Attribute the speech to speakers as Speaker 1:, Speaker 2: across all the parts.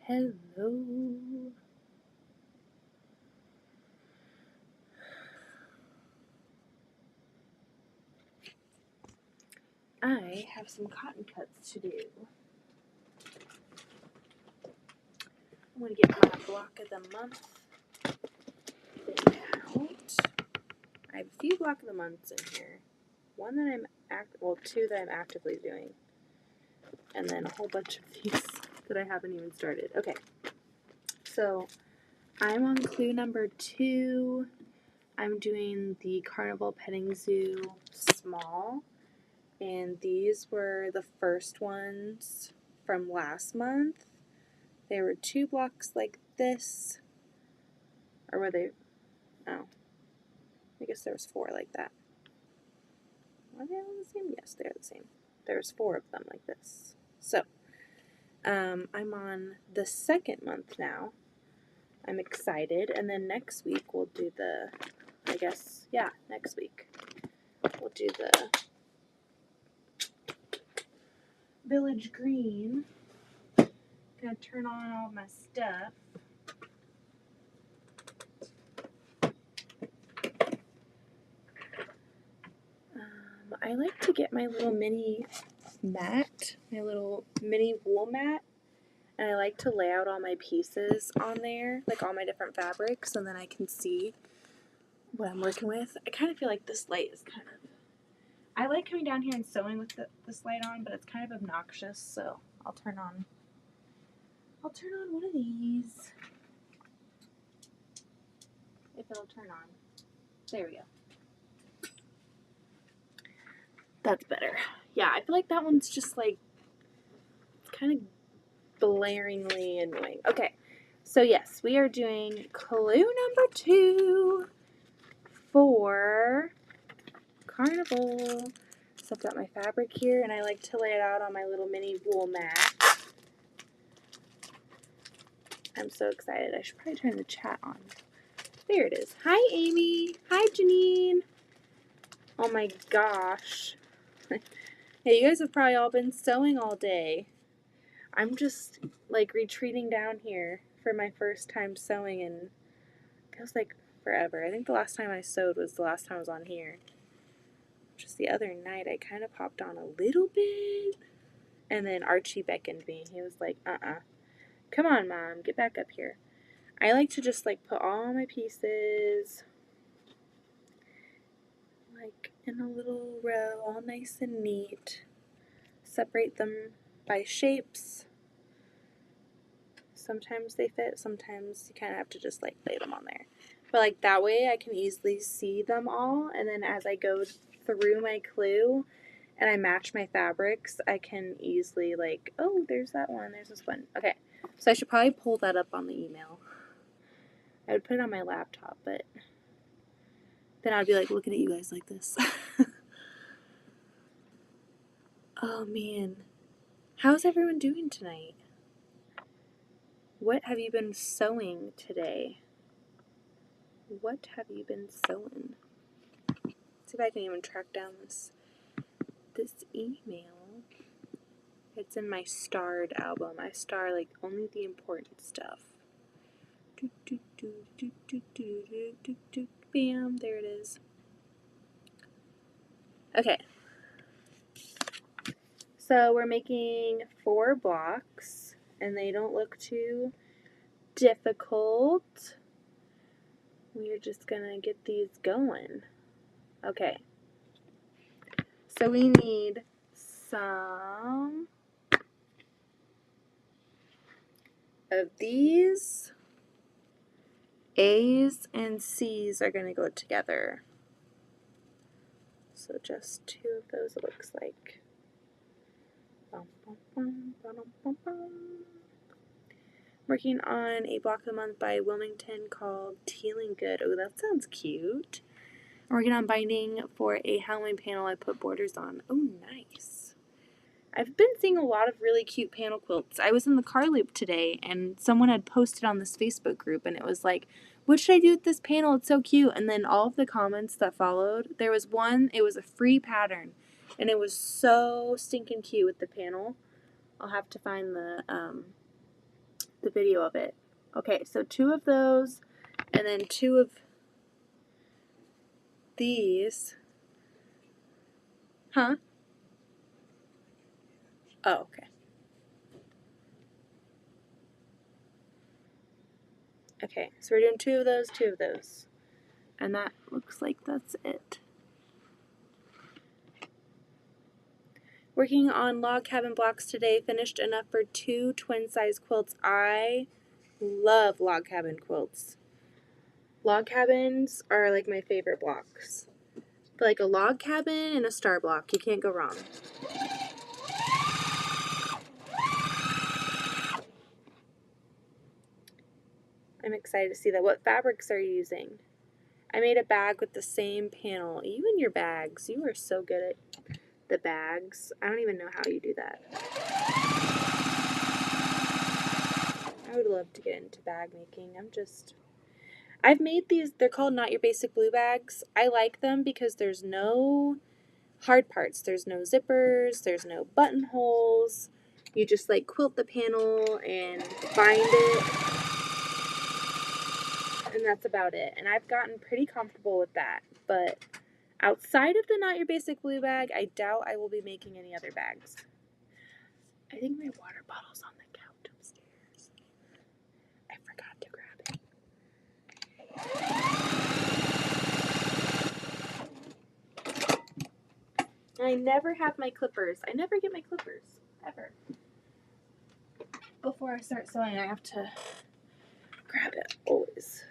Speaker 1: Hello. I have some cotton cuts to do. I'm going to get my block of the month out. I have a few block of the months in here. One that two that I'm actively doing. And then a whole bunch of these that I haven't even started. Okay. So I'm on clue number 2. I'm doing the Carnival Petting Zoo small. And these were the first ones from last month. There were 2 blocks like this. Or were they? Oh. I guess there was 4 like that. Are they all the same? Yes, they're the same. There's 4 of them like this. So, I'm on the 2nd month now. I'm excited. And then next week we'll do next week we'll do the Village Green. Gonna turn on all my stuff. I like to get my little mini mat, my little mini wool mat, and I like to lay out all my pieces on there, like all my different fabrics, and then I can see what I'm working with. I kind of feel like this light is I like coming down here and sewing with this light on, but it's kind of obnoxious, so I'll turn on one of these. If it'll turn on. There we go. That's better. Yeah, I feel like that one's just like kind of blaringly annoying. Okay, so yes, we are doing clue number 2 for Carnival. So I've got my fabric here, and I like to lay it out on my little mini wool mat. I'm so excited. I should probably turn the chat on. There it is. Hi, Amy. Hi, Janine. Oh my gosh. Hey, you guys have probably all been sewing all day. I'm just like retreating down here for my first time sewing, and it feels like forever. I think the last time I sewed was the last time I was on here. Just the other night, I kind of popped on a little bit, and then Archie beckoned me. He was like, come on, Mom, get back up here. I like to just like put all my pieces like in a little row, all nice and neat. Separate them by shapes. Sometimes they fit, sometimes you kind of have to just like lay them on there. But like that way I can easily see them all, and then as I go through my clue and I match my fabrics, I can easily like, oh, there's that one, there's this one. Okay, so I should probably pull that up on the email. I would put it on my laptop, but then I'd be like looking at you guys like this. Oh man, how's everyone doing tonight? What have you been sewing today? What have you been sewing? See if I can even track down this email. It's in my starred album. I star like only the important stuff. Bam, there it is. Okay. So we're making 4 blocks, and they don't look too difficult. We're just gonna get these going. Okay. So we need some of these. A's and C's are going to go together. So just 2 of those, it looks like. Working on a block of the month by Wilmington called Tealing Good. Oh, that sounds cute. I'm working on binding for a Halloween panel I put borders on. Oh, nice. I've been seeing a lot of really cute panel quilts. I was in the car loop today, and someone had posted on this Facebook group, and it was like, what should I do with this panel? It's so cute. And then all of the comments that followed, there was one, it was a free pattern, and it was so stinking cute with the panel. I'll have to find the the video of it. Okay, so 2 of those, and then 2 of these. Huh? Oh, okay. Okay, so we're doing 2 of those, 2 of those. And that looks like that's it. Working on log cabin blocks today. Finished enough for 2 twin-size quilts. I love log cabin quilts. Log cabins are like my favorite blocks. Like a log cabin and a star block. You can't go wrong. I'm excited to see that. What fabrics are you using? I made a bag with the same panel. You and your bags. You are so good at the bags. I don't even know how you do that. I would love to get into bag making. I've made these, they're called Not Your Basic Blue bags. I like them because there's no hard parts. There's no zippers, there's no buttonholes. You just like quilt the panel and bind it. And that's about it. And I've gotten pretty comfortable with that. But outside of the Not Your Basic Blue bag, I doubt I will be making any other bags. I think my water bottle's on the couch upstairs. I forgot to grab it. I never have my clippers. I never get my clippers, ever. Before I start sewing, I have to grab it, always.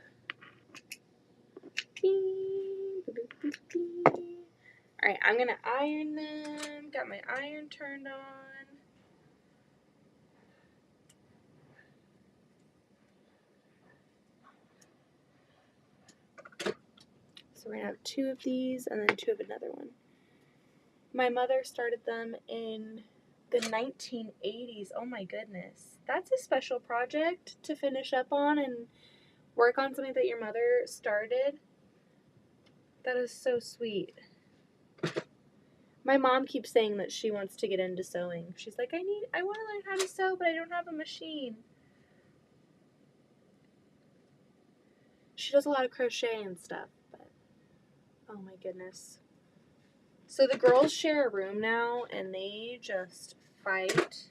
Speaker 1: Alright, I'm going to iron them. Got my iron turned on. So we're going to have 2 of these and then 2 of another one. My mother started them in the 1980s. Oh my goodness. That's a special project to finish up on and work on something that your mother started. That is so sweet. My mom keeps saying that she wants to get into sewing. She's like, I want to learn how to sew, but I don't have a machine. She does a lot of crochet and stuff, but oh my goodness. So the girls share a room now, and they just fight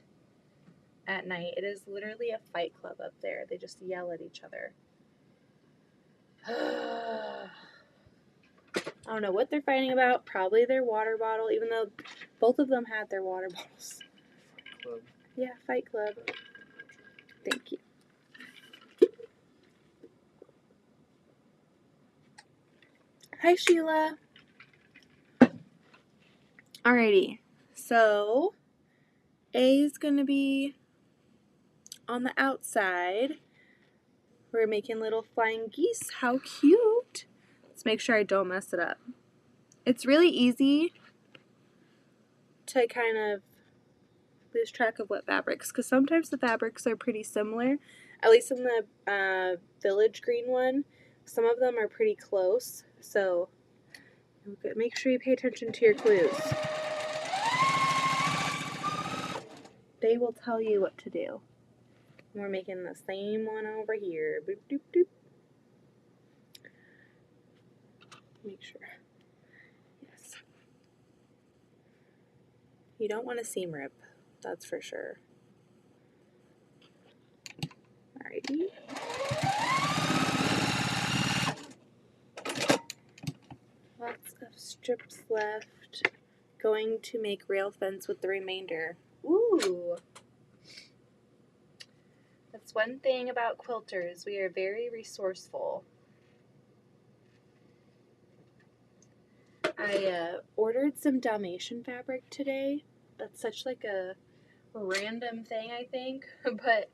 Speaker 1: at night. It is literally a fight club up there. They just yell at each other. I don't know what they're fighting about. Probably their water bottle, even though both of them had their water bottles.
Speaker 2: Club.
Speaker 1: Yeah, Fight Club. Thank you. Hi, Sheila. Alrighty. So, A is going to be on the outside. We're making little flying geese. How cute. Let's make sure I don't mess it up. It's really easy to kind of lose track of what fabrics, because sometimes the fabrics are pretty similar. At least in the village green one, some of them are pretty close. So make sure you pay attention to your clues. They will tell you what to do. We're making the same one over here. Boop, doop, doop. Make sure. Yes. You don't want a seam rip, that's for sure. Alrighty. Lots of strips left. Going to make rail fence with the remainder. Ooh. That's one thing about quilters. We are very resourceful. I ordered some Dalmatian fabric today. That's such like a random thing, I think. But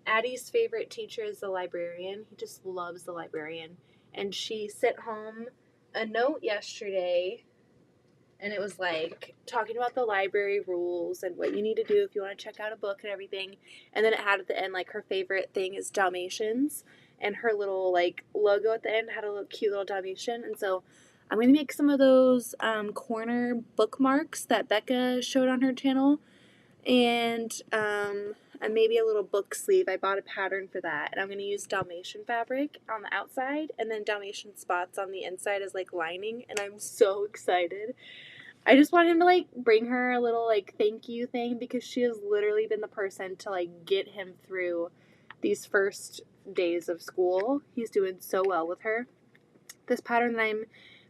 Speaker 1: Addie's favorite teacher is the librarian. He just loves the librarian. And she sent home a note yesterday, and it was like talking about the library rules and what you need to do if you want to check out a book and everything. And then it had at the end, like, her favorite thing is Dalmatians, and her little like logo at the end had a little cute little Dalmatian. And so I'm going to make some of those corner bookmarks that Becca showed on her channel. And and maybe a little book sleeve. I bought a pattern for that, and I'm going to use Dalmatian fabric on the outside and then Dalmatian spots on the inside as like lining, and I'm so excited. I just want him to like bring her a little like thank you thing because she has literally been the person to like get him through these first days of school. He's doing so well with her. This pattern that I'm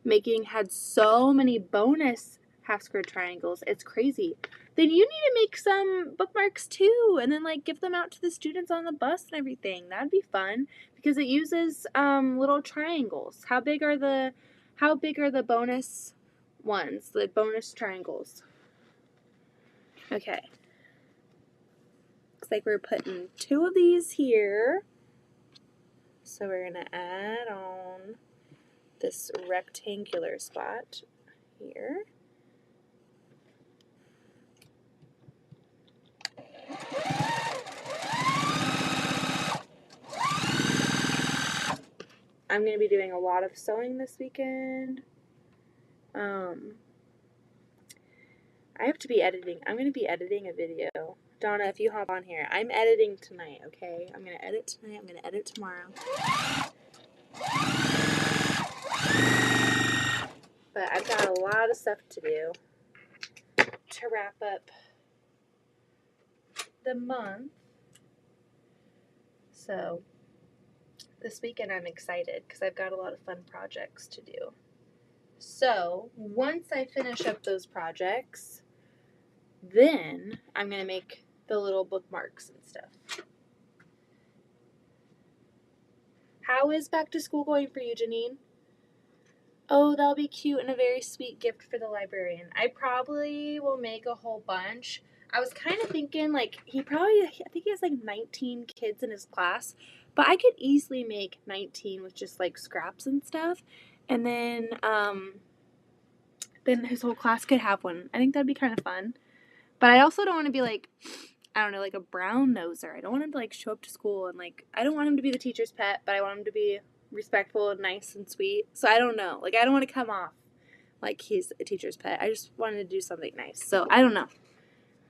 Speaker 1: making had so many bonus half square triangles. It's crazy. Then you need to make some bookmarks too, and then like give them out to the students on the bus and everything. That'd be fun because it uses little triangles. How big are the bonus ones? The bonus triangles. Okay. Looks like we're putting 2 of these here. So we're gonna add on this rectangular spot here. I'm going to be doing a lot of sewing this weekend. I have to be editing. I'm going to be editing a video. Donna, if you hop on here. I'm editing tonight, okay? I'm going to edit tonight. I'm going to edit tomorrow. But I've got a lot of stuff to do to wrap up the month. So this weekend I'm excited because I've got a lot of fun projects to do. So once I finish up those projects, then I'm going to make the little bookmarks and stuff. How is back to school going for you, Janine? Oh, that'll be cute and a very sweet gift for the librarian. I probably will make a whole bunch. I was kind of thinking, like, I think he has like 19 kids in his class, but I could easily make 19 with just like scraps and stuff, and then his whole class could have one. I think that'd be kind of fun. But I also don't want to be like, I don't know, like a brown noser. I don't want him to like show up to school and like, I don't want him to be the teacher's pet, but I want him to be respectful and nice and sweet. So I don't know. Like, I don't want to come off like he's a teacher's pet. I just wanted to do something nice. So I don't know.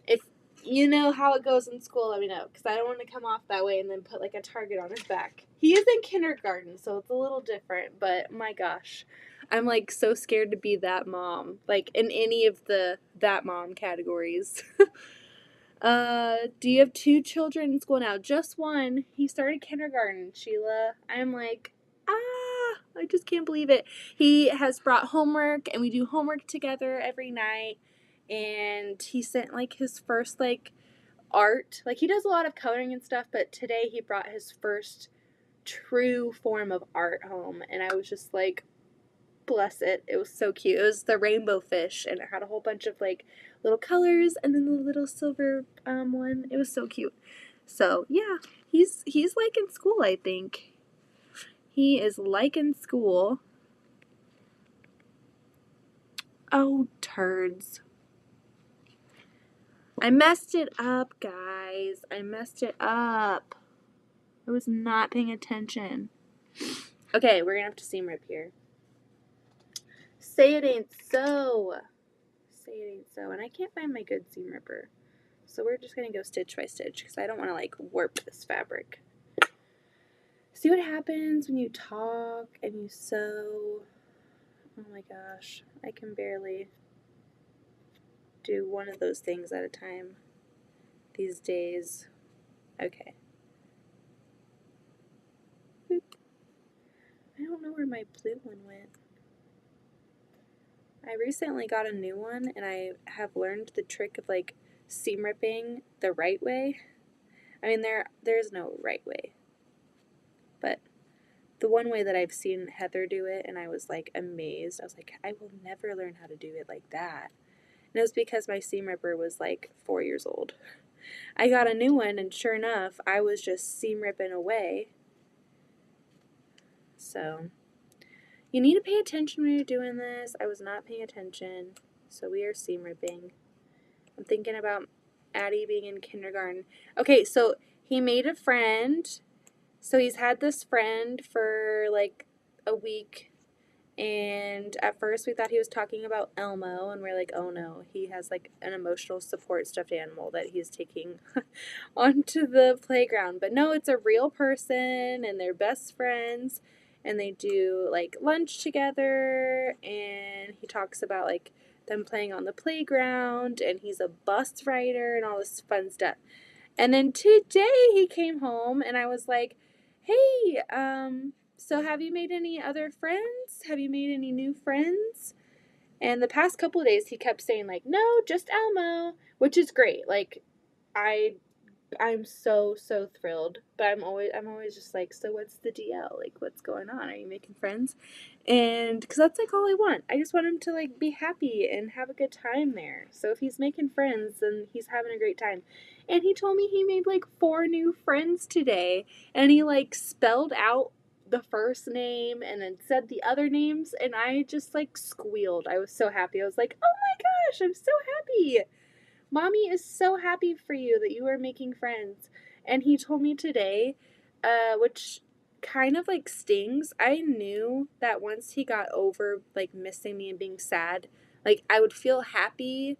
Speaker 1: If you know how it goes in school, let me know. Because I don't want to come off that way and then put like a target on his back. He is in kindergarten, so it's a little different. But my gosh, I'm like so scared to be that mom. Like in any of the that mom categories. Do you have 2 children in school now? Just one. He started kindergarten, Sheila. I'm like, I just can't believe it. He has brought homework, and we do homework together every night. And he sent like his first like art. Like he does a lot of coloring and stuff, but today he brought his first true form of art home, and I was just like, bless it. It was so cute. It was the rainbow fish, and it had a whole bunch of like little colors and then the little silver one. It was so cute. So yeah, he's liking school, I think. He is liking school. Oh, turds. I messed it up, guys. I messed it up. I was not paying attention. Okay, we're gonna have to seam rip here. Say it ain't so. Say it ain't so. And I can't find my good seam ripper. So we're just going to go stitch by stitch because I don't want to like warp this fabric. See what happens when you talk and you sew. Oh my gosh. I can barely do one of those things at a time these days. Okay. Boop. I don't know where my blue one went. I recently got a new one and I have learned the trick of like seam ripping the right way. I mean, there's no right way, but the one way that I've seen Heather do it, and I was like amazed. I was like, I will never learn how to do it like that. And it was because my seam ripper was like 4 years old. I got a new one, and sure enough, I was just seam ripping away. So you need to pay attention when you're doing this. I was not paying attention, so we are seam ripping. I'm thinking about Addie being in kindergarten. Okay, so he made a friend. So he's had this friend for like a week, And at first we thought he was talking about Elmo, and we're like, oh no, he has like an emotional support stuffed animal that he's taking onto the playground. But no, it's a real person, and they're best friends, and they do like lunch together, and he talks about like them playing on the playground, and he's a bus rider and all this fun stuff. And then today he came home, and I was like, hey, so have you made any other friends? Have you made any new friends? And the past couple of days he kept saying like, no, just Elmo, which is great. Like, I'm so thrilled, but I'm always just like, so what's the DL? Like, what's going on? Are you making friends? And because that's like all I want. I just want him to like be happy and have a good time there. So if he's making friends, then he's having a great time. And he told me he made like 4 new friends today, and he like spelled out the first name and then said the other names, and I just like squealed. I was so happy. I was like, oh my gosh, I'm so happy. Mommy is so happy for you that you are making friends. And he told me today, which kind of like stings. I knew that once he got over like missing me and being sad, like I would feel happy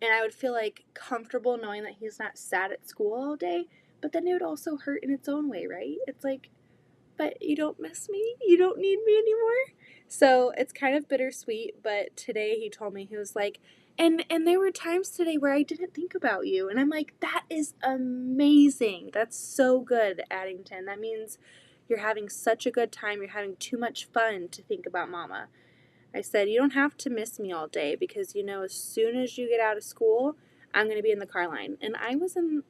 Speaker 1: and I would feel like comfortable knowing that he's not sad at school all day. But then it would also hurt in its own way, right? It's like, but you don't miss me? You don't need me anymore? So it's kind of bittersweet, but today he told me, he was like, and there were times today where I didn't think about you. And I'm like, that is amazing. That's so good, Addington. That means you're having such a good time. You're having too much fun to think about Mama. I said, you don't have to miss me all day because, you know, as soon as you get out of school, I'm going to be in the car line. And I was in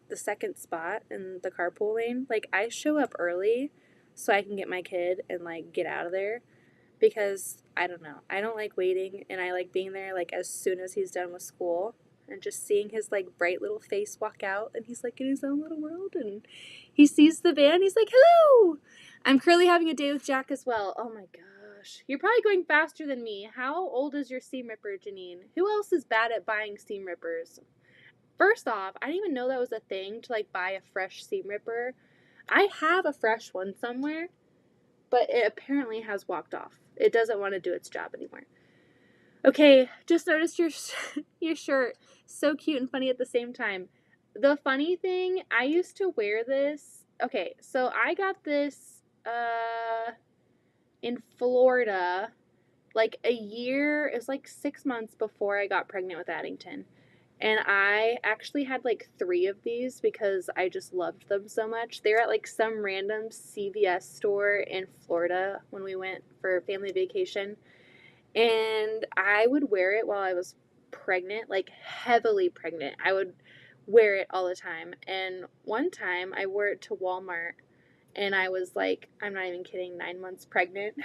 Speaker 1: the second spot in the carpool lane. Like, I show up early so I can get my kid and like get out of there because I don't know. I don't like waiting, and I like being there like as soon as he's done with school and just seeing his like bright little face walk out, and he's like in his own little world, and he sees the van. He's like, hello. I'm currently having a day with Jack as well. Oh my gosh. You're probably going faster than me. How old is your seam ripper, Janine? Who else is bad at buying seam rippers? First off, I didn't even know that was a thing to like buy a fresh seam ripper. I have a fresh one somewhere, but it apparently has walked off. It doesn't want to do its job anymore. Okay, just noticed your shirt. So cute and funny at the same time. The funny thing, I used to wear this. Okay, so I got this in Florida like a year, it was like 6 months before I got pregnant with Addington. And I actually had like 3 of these because I just loved them so much. They were at like some random CVS store in Florida when we went for family vacation. And I would wear it while I was pregnant, like heavily pregnant. I would wear it all the time. And one time I wore it to Walmart, and I was like, I'm not even kidding, 9 months pregnant.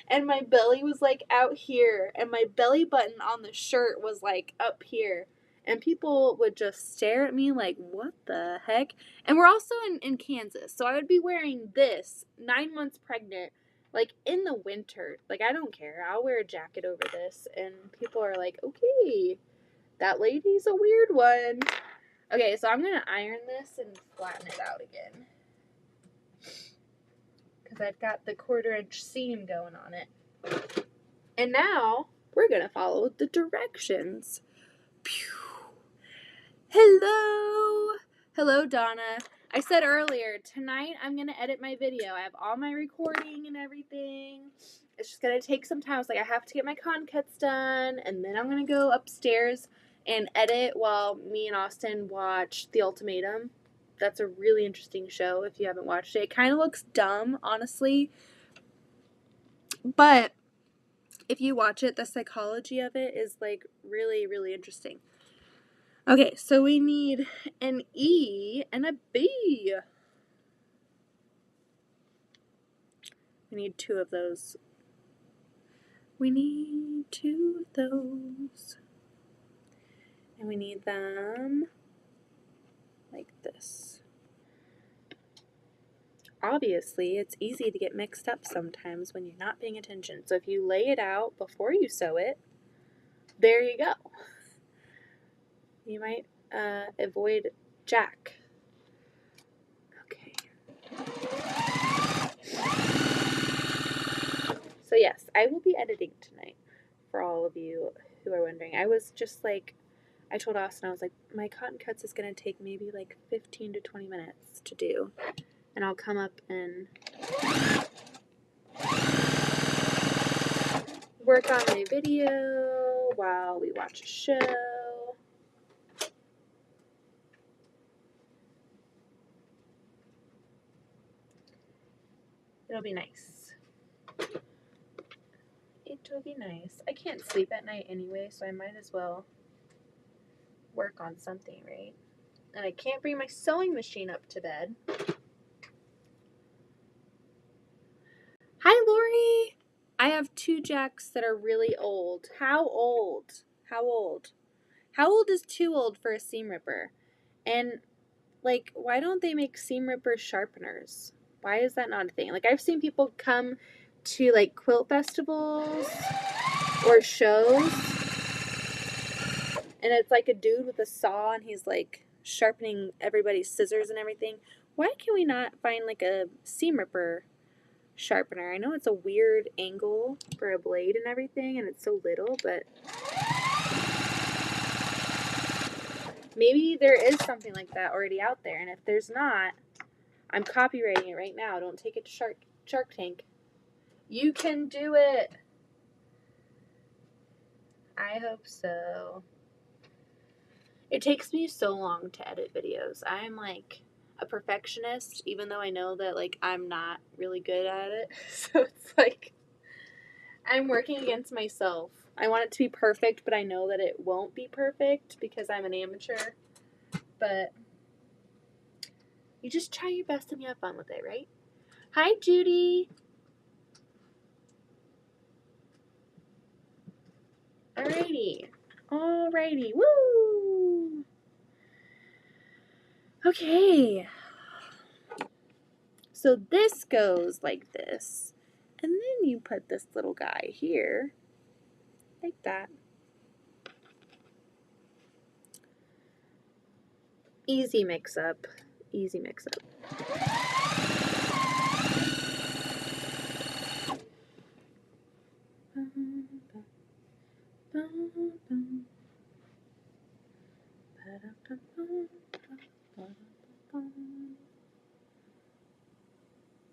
Speaker 1: And my belly was like out here, and my belly button on the shirt was like up here. And people would just stare at me like, what the heck? And we're also in Kansas, so I would be wearing this 9 months pregnant, like in the winter. Like, I don't care. I'll wear a jacket over this. And people are like, okay, that lady's a weird one. Okay, so I'm going to iron this and flatten it out again, because I've got the 1/4-inch seam going on it. And now we're going to follow the directions. Pew. Hello! Hello, Donna. I said earlier, tonight I'm going to edit my video. I have all my recording and everything. It's just going to take some time. It's like I have to get my con cuts done, and then I'm going to go upstairs and edit while me and Austin watch The Ultimatum. That's a really interesting show if you haven't watched it. It kind of looks dumb, honestly. But if you watch it, the psychology of it is like really, really interesting. Okay, so we need an E and a B. We need 2 of those. We need 2 of those. And we need them like this. Obviously, it's easy to get mixed up sometimes when you're not paying attention. So if you lay it out before you sew it, there you go. You might avoid Jack. Okay. So yes, I will be editing tonight for all of you who are wondering. I was just like, I told Austin, I was like, my cotton cuts is going to take maybe like 15 to 20 minutes to do. And I'll come up and work on my video while we watch a show. It'll be nice. It will be nice. I can't sleep at night anyway, so I might as well work on something, right? And I can't bring my sewing machine up to bed. Hi, Lori! I have 2 Jacks that are really old. How old? How old? How old is too old for a seam ripper? And, like, why don't they make seam ripper sharpeners? Why is that not a thing? Like, I've seen people come to, like, quilt festivals or shows, and it's like a dude with a saw, and he's, like, sharpening everybody's scissors and everything. Why can we not find, like, a seam ripper sharpener? I know it's a weird angle for a blade and everything, and it's so little, but maybe there is something like that already out there, and if there's not, I'm copywriting it right now. Don't take it to Shark Tank. You can do it. I hope so. It takes me so long to edit videos. I'm like a perfectionist, even though I know that like I'm not really good at it. So it's like I'm working against myself. I want it to be perfect, but I know that it won't be perfect because I'm an amateur. But you just try your best and you have fun with it, right? Hi, Judy. Alrighty. Woo! Okay. So this goes like this. And then you put this little guy here. Like that. Easy mix up. Easy mix up.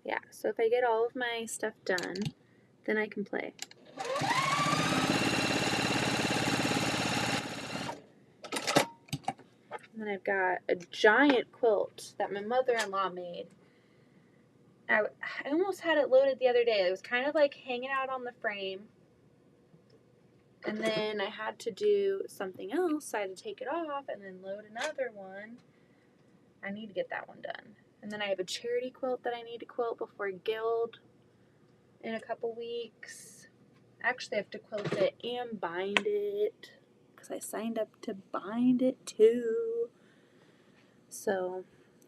Speaker 1: Yeah, so if I get all of my stuff done, then I can play. And then I've got a giant quilt that my mother-in-law made. I almost had it loaded the other day. It was kind of like hanging out on the frame. And then I had to do something else. So I had to take it off and then load another one. I need to get that one done. And then I have a charity quilt that I need to quilt before Guild in a couple weeks. Actually, I have to quilt it and bind it because I signed up to bind it too. So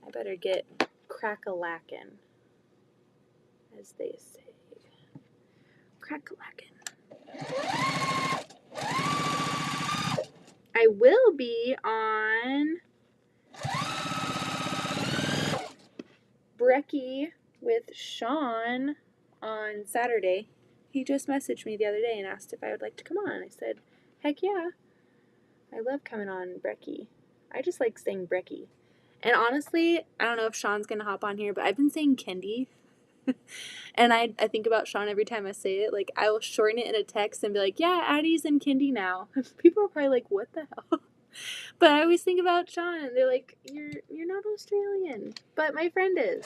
Speaker 1: I better get crack-a-lackin', as they say. Crack-a-lackin'. I will be on Brekkie with Sean on Saturday. He just messaged me the other day and asked if I would like to come on. I said, heck yeah. I love coming on Brekkie. I just like saying Brekkie. And honestly, I don't know if Sean's going to hop on here, but I've been saying Kendi. And I think about Sean every time I say it. Like, I will shorten it in a text and be like, yeah, Addie's in Kendi now. People are probably like, what the hell? But I always think about Sean, and they're like, you're not Australian. But my friend is.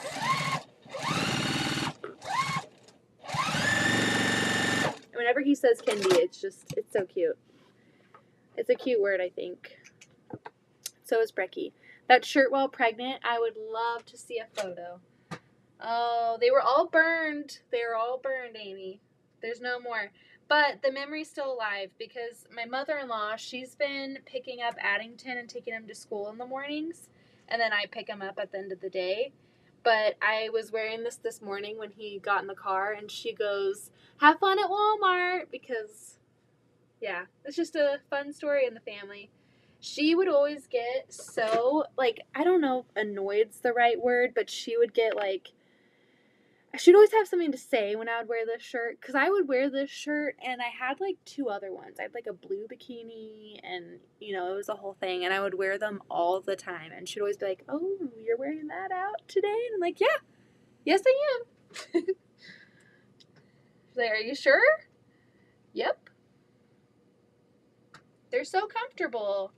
Speaker 1: Whenever he says Kendi, it's so cute. It's a cute word, I think. So is Brekkie. That shirt while pregnant, I would love to see a photo. Oh, they were all burned. They were all burned, Amy. There's no more. But the memory's still alive because my mother-in-law, she's been picking up Addington and taking him to school in the mornings. And then I pick him up at the end of the day. But I was wearing this morning when he got in the car, and she goes, have fun at Walmart, because, yeah, it's just a fun story in the family. She would always get so, like, I don't know if annoyed's the right word, but she would get, like, I should always have something to say when I would wear this shirt, because I would wear this shirt and I had like 2 other ones. I had like a blue bikini and, you know, it was a whole thing, and I would wear them all the time, and she'd always be like, oh, you're wearing that out today? And I'm like, yeah, yes I am. She's like, are you sure? Yep. They're so comfortable.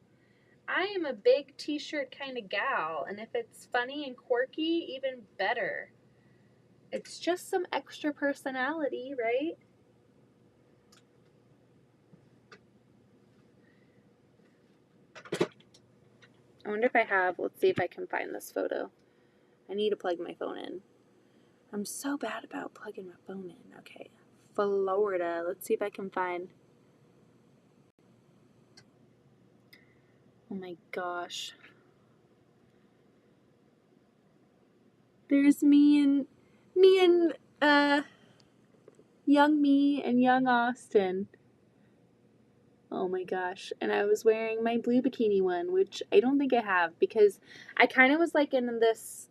Speaker 1: I am a big t-shirt kind of gal, and if it's funny and quirky, even better. It's just some extra personality, right? I wonder if I have, let's see if I can find this photo. I need to plug my phone in. I'm so bad about plugging my phone in. Okay, Florida. Let's see if I can find. Oh my gosh. There's me and young me and young Austin. Oh my gosh. And I was wearing my blue bikini one, which I don't think I have, because I kind of was like in this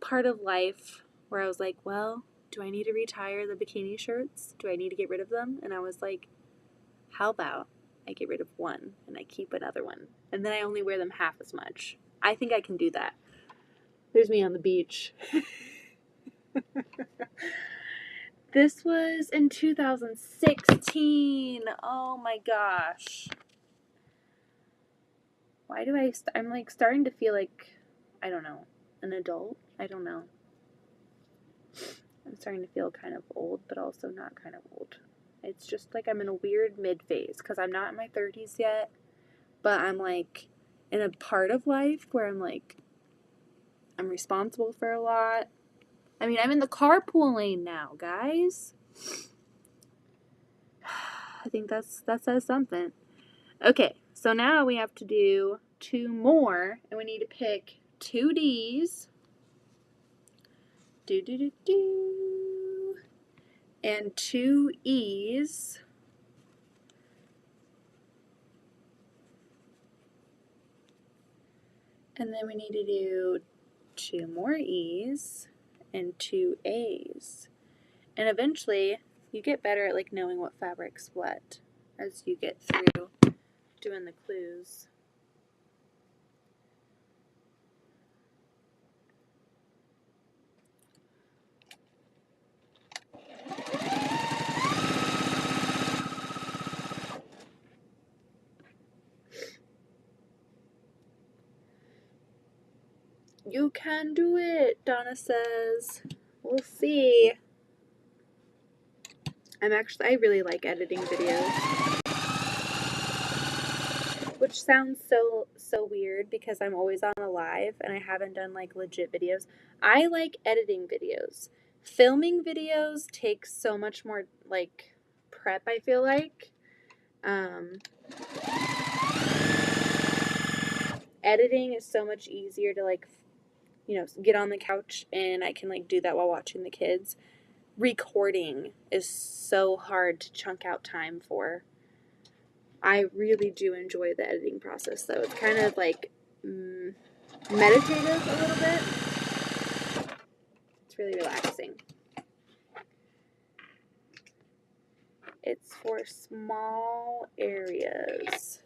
Speaker 1: part of life where I was like, well, do I need to retire the bikini shirts? Do I need to get rid of them? And I was like, how about I get rid of one and I keep another one, and then I only wear them half as much. I think I can do that. There's me on the beach. This was in 2016. Oh my gosh. Why do I'm like starting to feel like, I don't know, an adult? I don't know. I'm starting to feel kind of old, but also not kind of old. It's just like I'm in a weird mid phase, because I'm not in my 30s yet, but I'm like in a part of life where I'm like, I'm responsible for a lot. I mean, I'm in the carpool lane now, guys. I think that says something. Okay, so now we have to do 2 more, and we need to pick 2 D's. And 2 E's. And then we need to do 2 more E's and 2 A's. And eventually, you get better at like knowing what fabric's what as you get through doing the clues. You can do it, Donna says. We'll see. I really like editing videos. Which sounds so weird, because I'm always on a live and I haven't done like legit videos. I like editing videos. Filming videos takes so much more like prep, I feel like. Editing is so much easier to like, you know, get on the couch and I can like do that while watching the kids. Recording is so hard to chunk out time for. I really do enjoy the editing process, though. It's kind of like meditative a little bit. It's really relaxing. It's for small areas.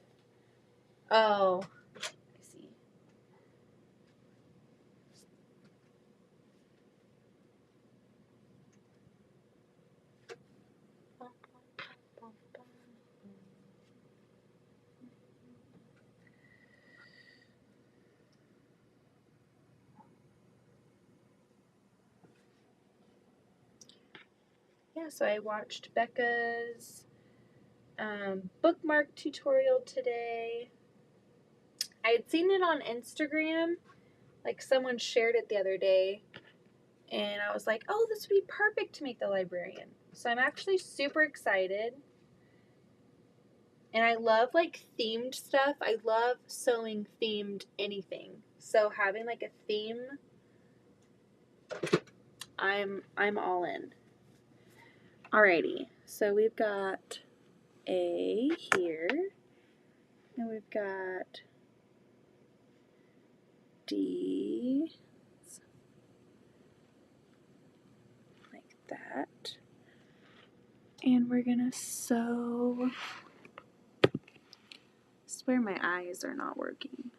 Speaker 1: Oh, I see. Yeah, so I watched Becca's bookmark tutorial today. I had seen it on Instagram. Like, someone shared it the other day. And I was like, oh, this would be perfect to make the librarian. So I'm actually super excited. And I love like themed stuff. I love sewing themed anything. So having like a theme, I'm all in. Alrighty. So we've got A here. And we've got D. And we're gonna sew. I swear my eyes are not working.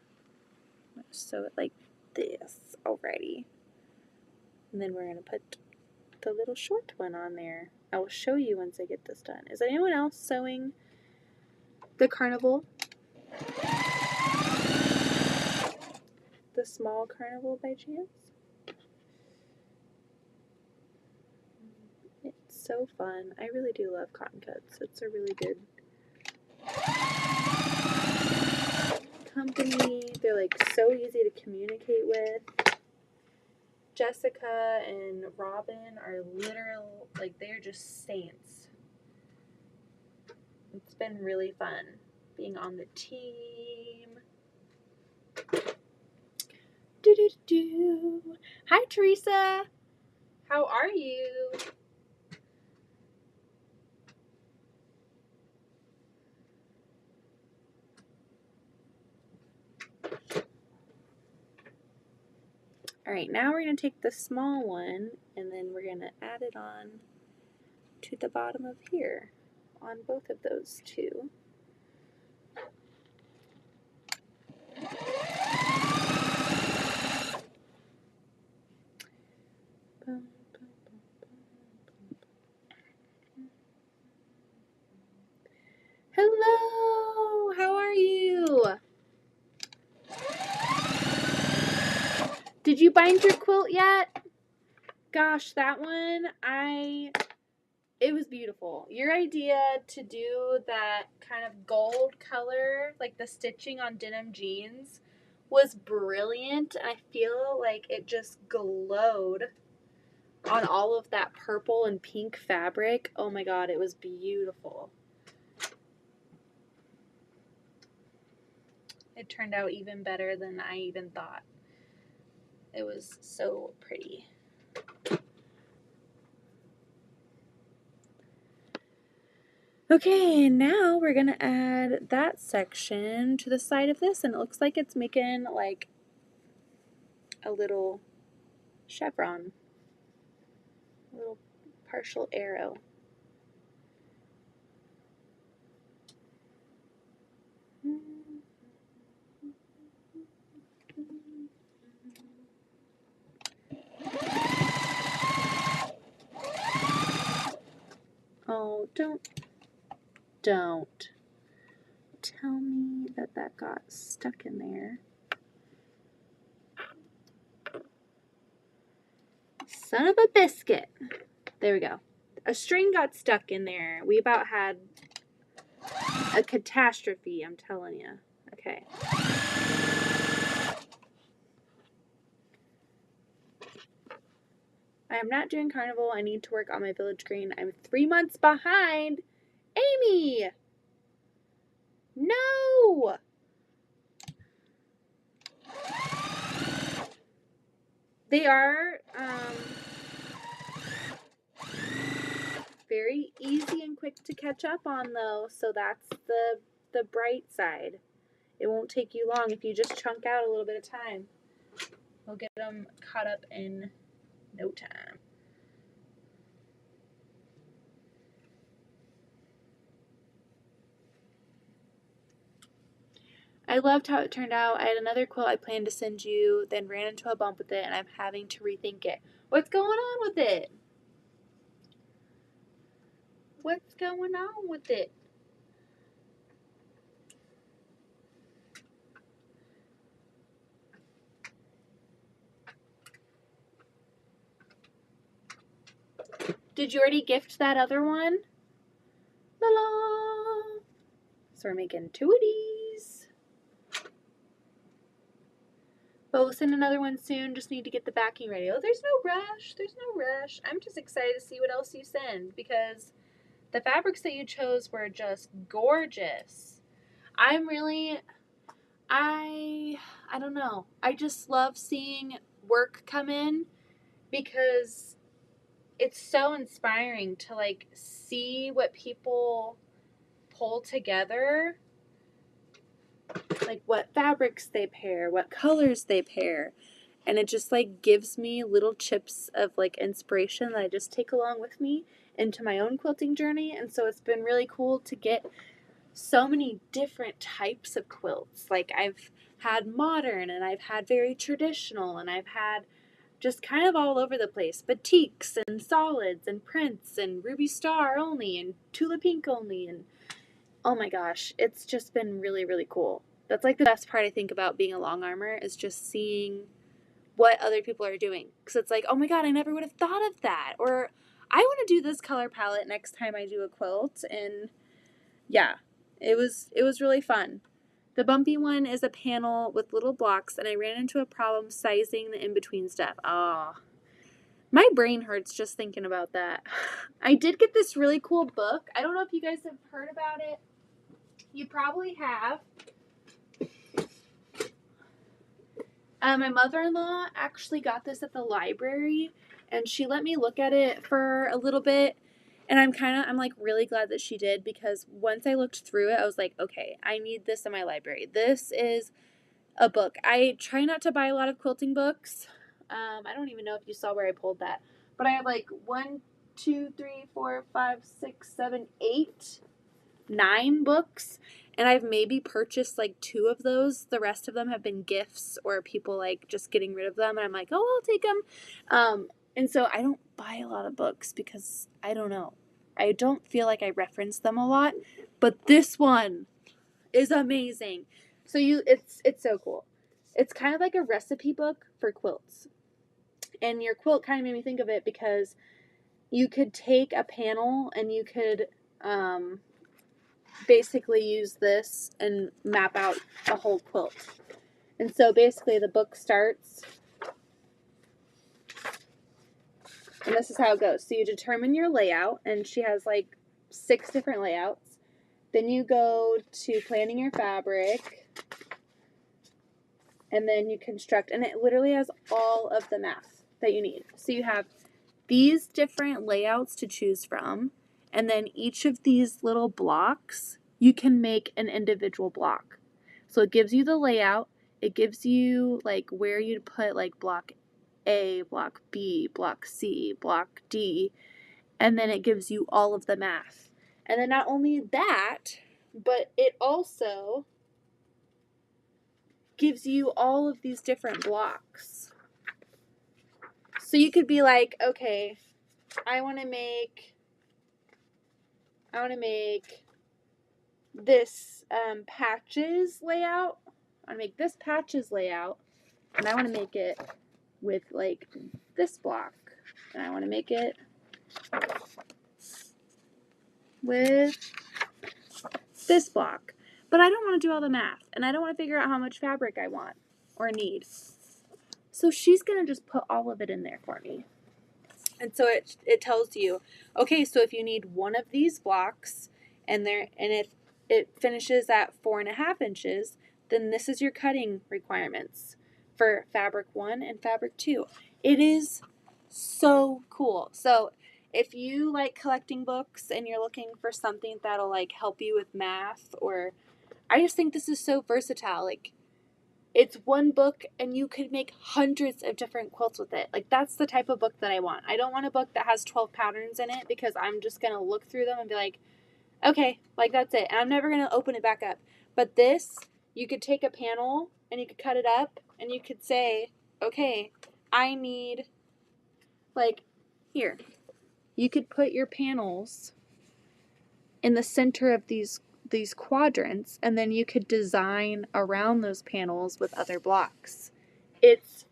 Speaker 1: I'm gonna sew it like this already. And then we're gonna put the little short one on there. I will show you once I get this done. Is anyone else sewing the Carnival? The small Carnival by chance? It's so fun. I really do love cotton cuts. It's a really good company. They're like so easy to communicate with. Jessica and Robin are literal, like they're just saints. It's been really fun being on the team. Do. Hi, Teresa. How are you? All right, now we're going to take the small one and then we're going to add it on to the bottom of here on both of those two. Hello, how are you? Did you bind your quilt yet? Gosh, that one, it was beautiful. Your idea to do that kind of gold color, like the stitching on denim jeans, was brilliant. I feel like it just glowed on all of that purple and pink fabric. Oh my god, it was beautiful. It turned out even better than I even thought. It was so pretty. Okay, now we're gonna add that section to the side of this, and it looks like it's making like a little chevron, a little partial arrow. Oh, don't tell me that got stuck in there. Son of a biscuit. There we go. A string got stuck in there. We about had a catastrophe, I'm telling you. Okay. I am not doing Carnival. I need to work on my village green. I'm 3 months behind. Amy! No! They are very easy and quick to catch up on, though, so that's the bright side. It won't take you long if you just chunk out a little bit of time. We'll get them caught up in no time. I loved how it turned out. I had another quilt I planned to send you, then ran into a bump with it, and I'm having to rethink it. What's going on with it? What's going on with it? Did you already gift that other one? La la! So we're making tooties. But we'll send another one soon. Just need to get the backing ready. Oh, there's no rush. There's no rush. I'm just excited to see what else you send because the fabrics that you chose were just gorgeous. I'm really, I don't know. I just love seeing work come in because it's so inspiring to like see what people pull together, like what fabrics they pair, what colors they pair, and it just like gives me little chips of like inspiration that I just take along with me into my own quilting journey. And so it's been really cool to get so many different types of quilts. Like I've had modern, and I've had very traditional, and I've had just kind of all over the place. Batiks and solids and prints and ruby star only and tula pink only. And oh my gosh, it's just been really, really cool. That's like the best part I think about being a long armor, is just seeing what other people are doing. Because it's like, oh my god, I never would have thought of that. Or I want to do this color palette next time I do a quilt. And yeah, it was really fun. The bumpy one is a panel with little blocks, and I ran into a problem sizing the in-between stuff. Ah, my brain hurts just thinking about that. I did get this really cool book. I don't know if you guys have heard about it. You probably have. My mother-in-law actually got this at the library, and she let me look at it for a little bit. And I'm like really glad that she did, because once I looked through it, I was like, okay, I need this in my library. This is a book. I try not to buy a lot of quilting books. I don't even know if you saw where I pulled that, but I have like 1, 2, 3, 4, 5, 6, 7, 8, 9 books, and I've maybe purchased like 2 of those. The rest of them have been gifts or people like just getting rid of them, and I'm like, oh, I'll take them. And so I don't buy a lot of books because I don't know. I don't feel like I reference them a lot, but this one is amazing. So it's so cool. It's kind of like a recipe book for quilts. And your quilt kind of made me think of it, because you could take a panel and you could basically use this and map out a whole quilt. And so basically the book starts, and this is how it goes. So you determine your layout, and she has like 6 different layouts. Then you go to planning your fabric, and then you construct, and it literally has all of the math that you need. So you have these different layouts to choose from, and then each of these little blocks, you can make an individual block. So it gives you the layout, it gives you like where you'd put like block A, block B, block C, block D, and then it gives you all of the math. And then not only that, but it also gives you all of these different blocks. So you could be like, okay, I want to make this patches layout. I want to make this patches layout, and I want to make it with like this block, and I want to make it with this block. But I don't want to do all the math, and I don't want to figure out how much fabric I want or need. So she's going to just put all of it in there for me. And so it tells you, okay, so if you need one of these blocks, and if it finishes at 4.5 inches, then this is your cutting requirements for fabric 1 and fabric 2. It is so cool. So if you like collecting books and you're looking for something that'll like help you with math, or I just think this is so versatile. Like, it's one book and you could make hundreds of different quilts with it. Like, that's the type of book that I want. I don't want a book that has 12 patterns in it, because I'm just going to look through them and be like, okay, like that's it. And I'm never going to open it back up. But this, you could take a panel and you could cut it up and you could say, okay, I need, like, here. You could put your panels in the center of these quadrants, and then you could design around those panels with other blocks. It's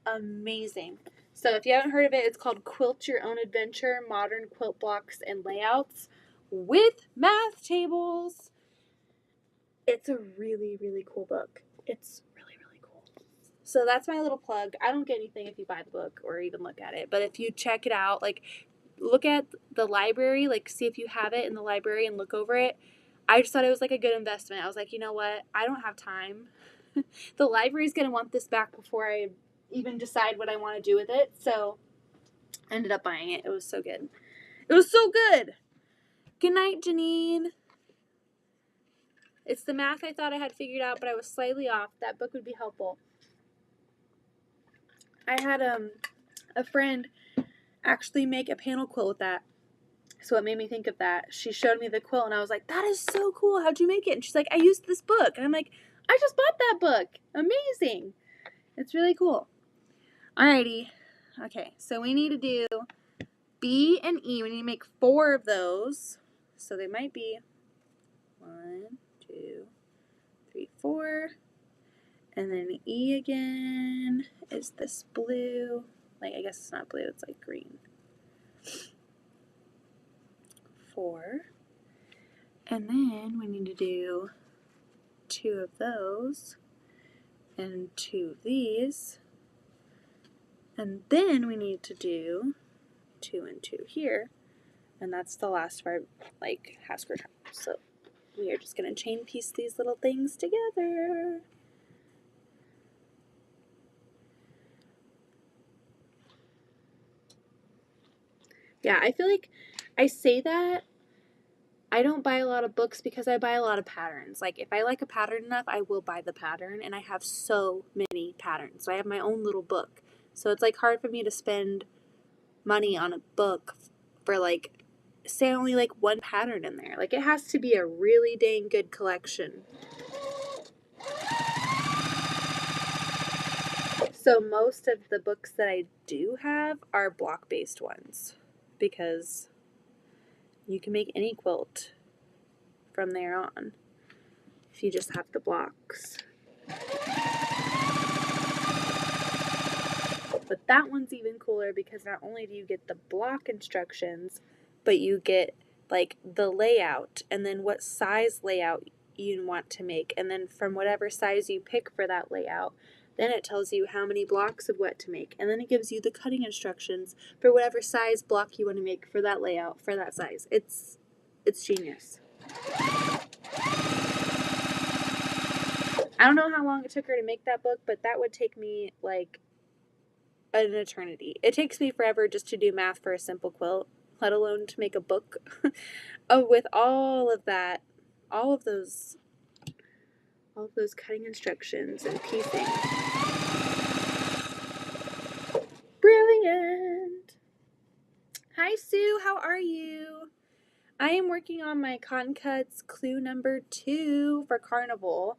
Speaker 1: amazing. So if you haven't heard of it, it's called Quilt Your Own Adventure, Modern Quilt Blocks and Layouts with Math Tables. It's a really, really cool book. It's really, really cool. So that's my little plug. I don't get anything if you buy the book or even look at it, but if you check it out, like, look at the library, like, see if you have it in the library and look over it. I just thought it was like a good investment. I was like, you know what? I don't have time. The library's going to want this back before I even decide what I want to do with it. So I ended up buying it. It was so good. It was so good. Good night, Janine. It's the math I thought I had figured out, but I was slightly off. That book would be helpful. I had a friend actually make a panel quilt with that. So it made me think of that. She showed me the quilt and I was like, that is so cool. How'd you make it? And she's like, I used this book. And I'm like, I just bought that book. Amazing. It's really cool. Alrighty. Okay, so we need to do B and E. We need to make 4 of those. So they might be 1, 2, 3, 4. And then E again is this blue. Like, I guess it's not blue, it's like green. 4. And then we need to do 2 of those and 2 of these. And then we need to do 2 and 2 here. And that's the last of our, like, Hasker charms. So we are just going to chain piece these little things together. Yeah, I feel like I say that I don't buy a lot of books because I buy a lot of patterns. Like, if I like a pattern enough, I will buy the pattern, and I have so many patterns. So I have my own little book. So it's, like, hard for me to spend money on a book for, like, say only, like, 1 pattern in there. Like, it has to be a really dang good collection. So most of the books that I do have are block-based ones because you can make any quilt from there on if you just have the blocks. But that one's even cooler because not only do you get the block instructions, but you get like the layout and then what size layout you want to make. And then from whatever size you pick for that layout, then it tells you how many blocks of what to make. And then it gives you the cutting instructions for whatever size block you want to make for that layout, for that size. It's genius. I don't know how long it took her to make that book, but that would take me like an eternity. It takes me forever just to do math for a simple quilt, let alone to make a book with all of that, all of those cutting instructions and piecing. Brilliant. Hi Sue, how are you? I am working on my Cotton Cuts clue number 2 for Carnival.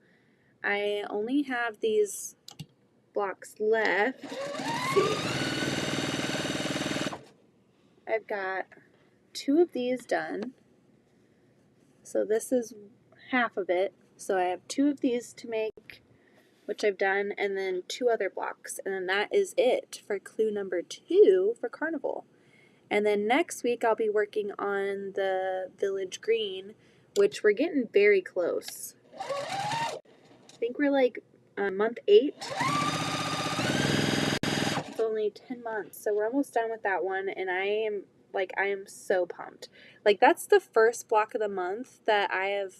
Speaker 1: I only have these blocks left. Let's see. I've got 2 of these done. So this is half of it. So I have 2 of these to make, which I've done, and then 2 other blocks. And then that is it for clue number 2 for Carnival. And then next week I'll be working on the Village Green, which we're getting very close. I think we're like month 8. It's only 10 months, so we're almost done with that one, and I am so pumped. Like, that's the first block of the month that I have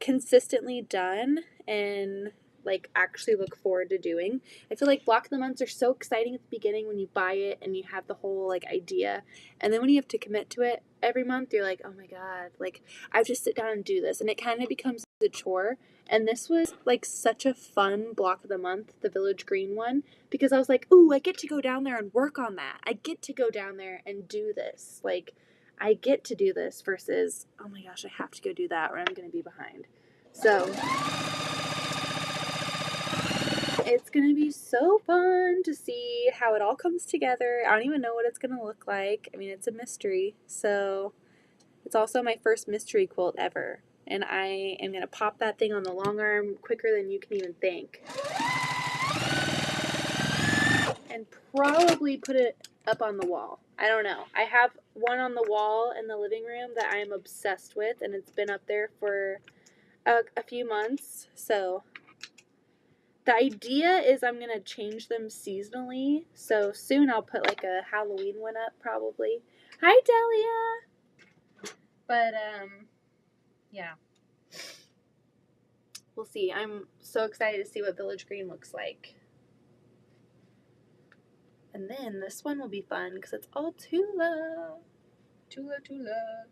Speaker 1: consistently done and like actually look forward to doing. I feel like block of the months are so exciting at the beginning when you buy it and you have the whole like idea, and then when you have to commit to it every month, you're like, oh my god, like I have to sit down and do this, and it kind of becomes a chore. And this was like such a fun block of the month, the Village Green one, because I was like, ooh, I get to go down there and work on that. I get to go down there and do this. Like, I get to do this versus, oh my gosh, I have to go do that or I'm going to be behind. So it's going to be so fun to see how it all comes together. I don't even know what it's going to look like. I mean, it's a mystery. So it's also my first mystery quilt ever. And I am going to pop that thing on the long arm quicker than you can even think. And probably put it up on the wall. I don't know. I have one on the wall in the living room that I am obsessed with, and it's been up there for a few months. So the idea is I'm going to change them seasonally. So soon I'll put like a Halloween one up probably. Hi, Delia. But, yeah. We'll see. I'm so excited to see what Village Green looks like. And then this one will be fun because it's all Tula. Tula, Tula.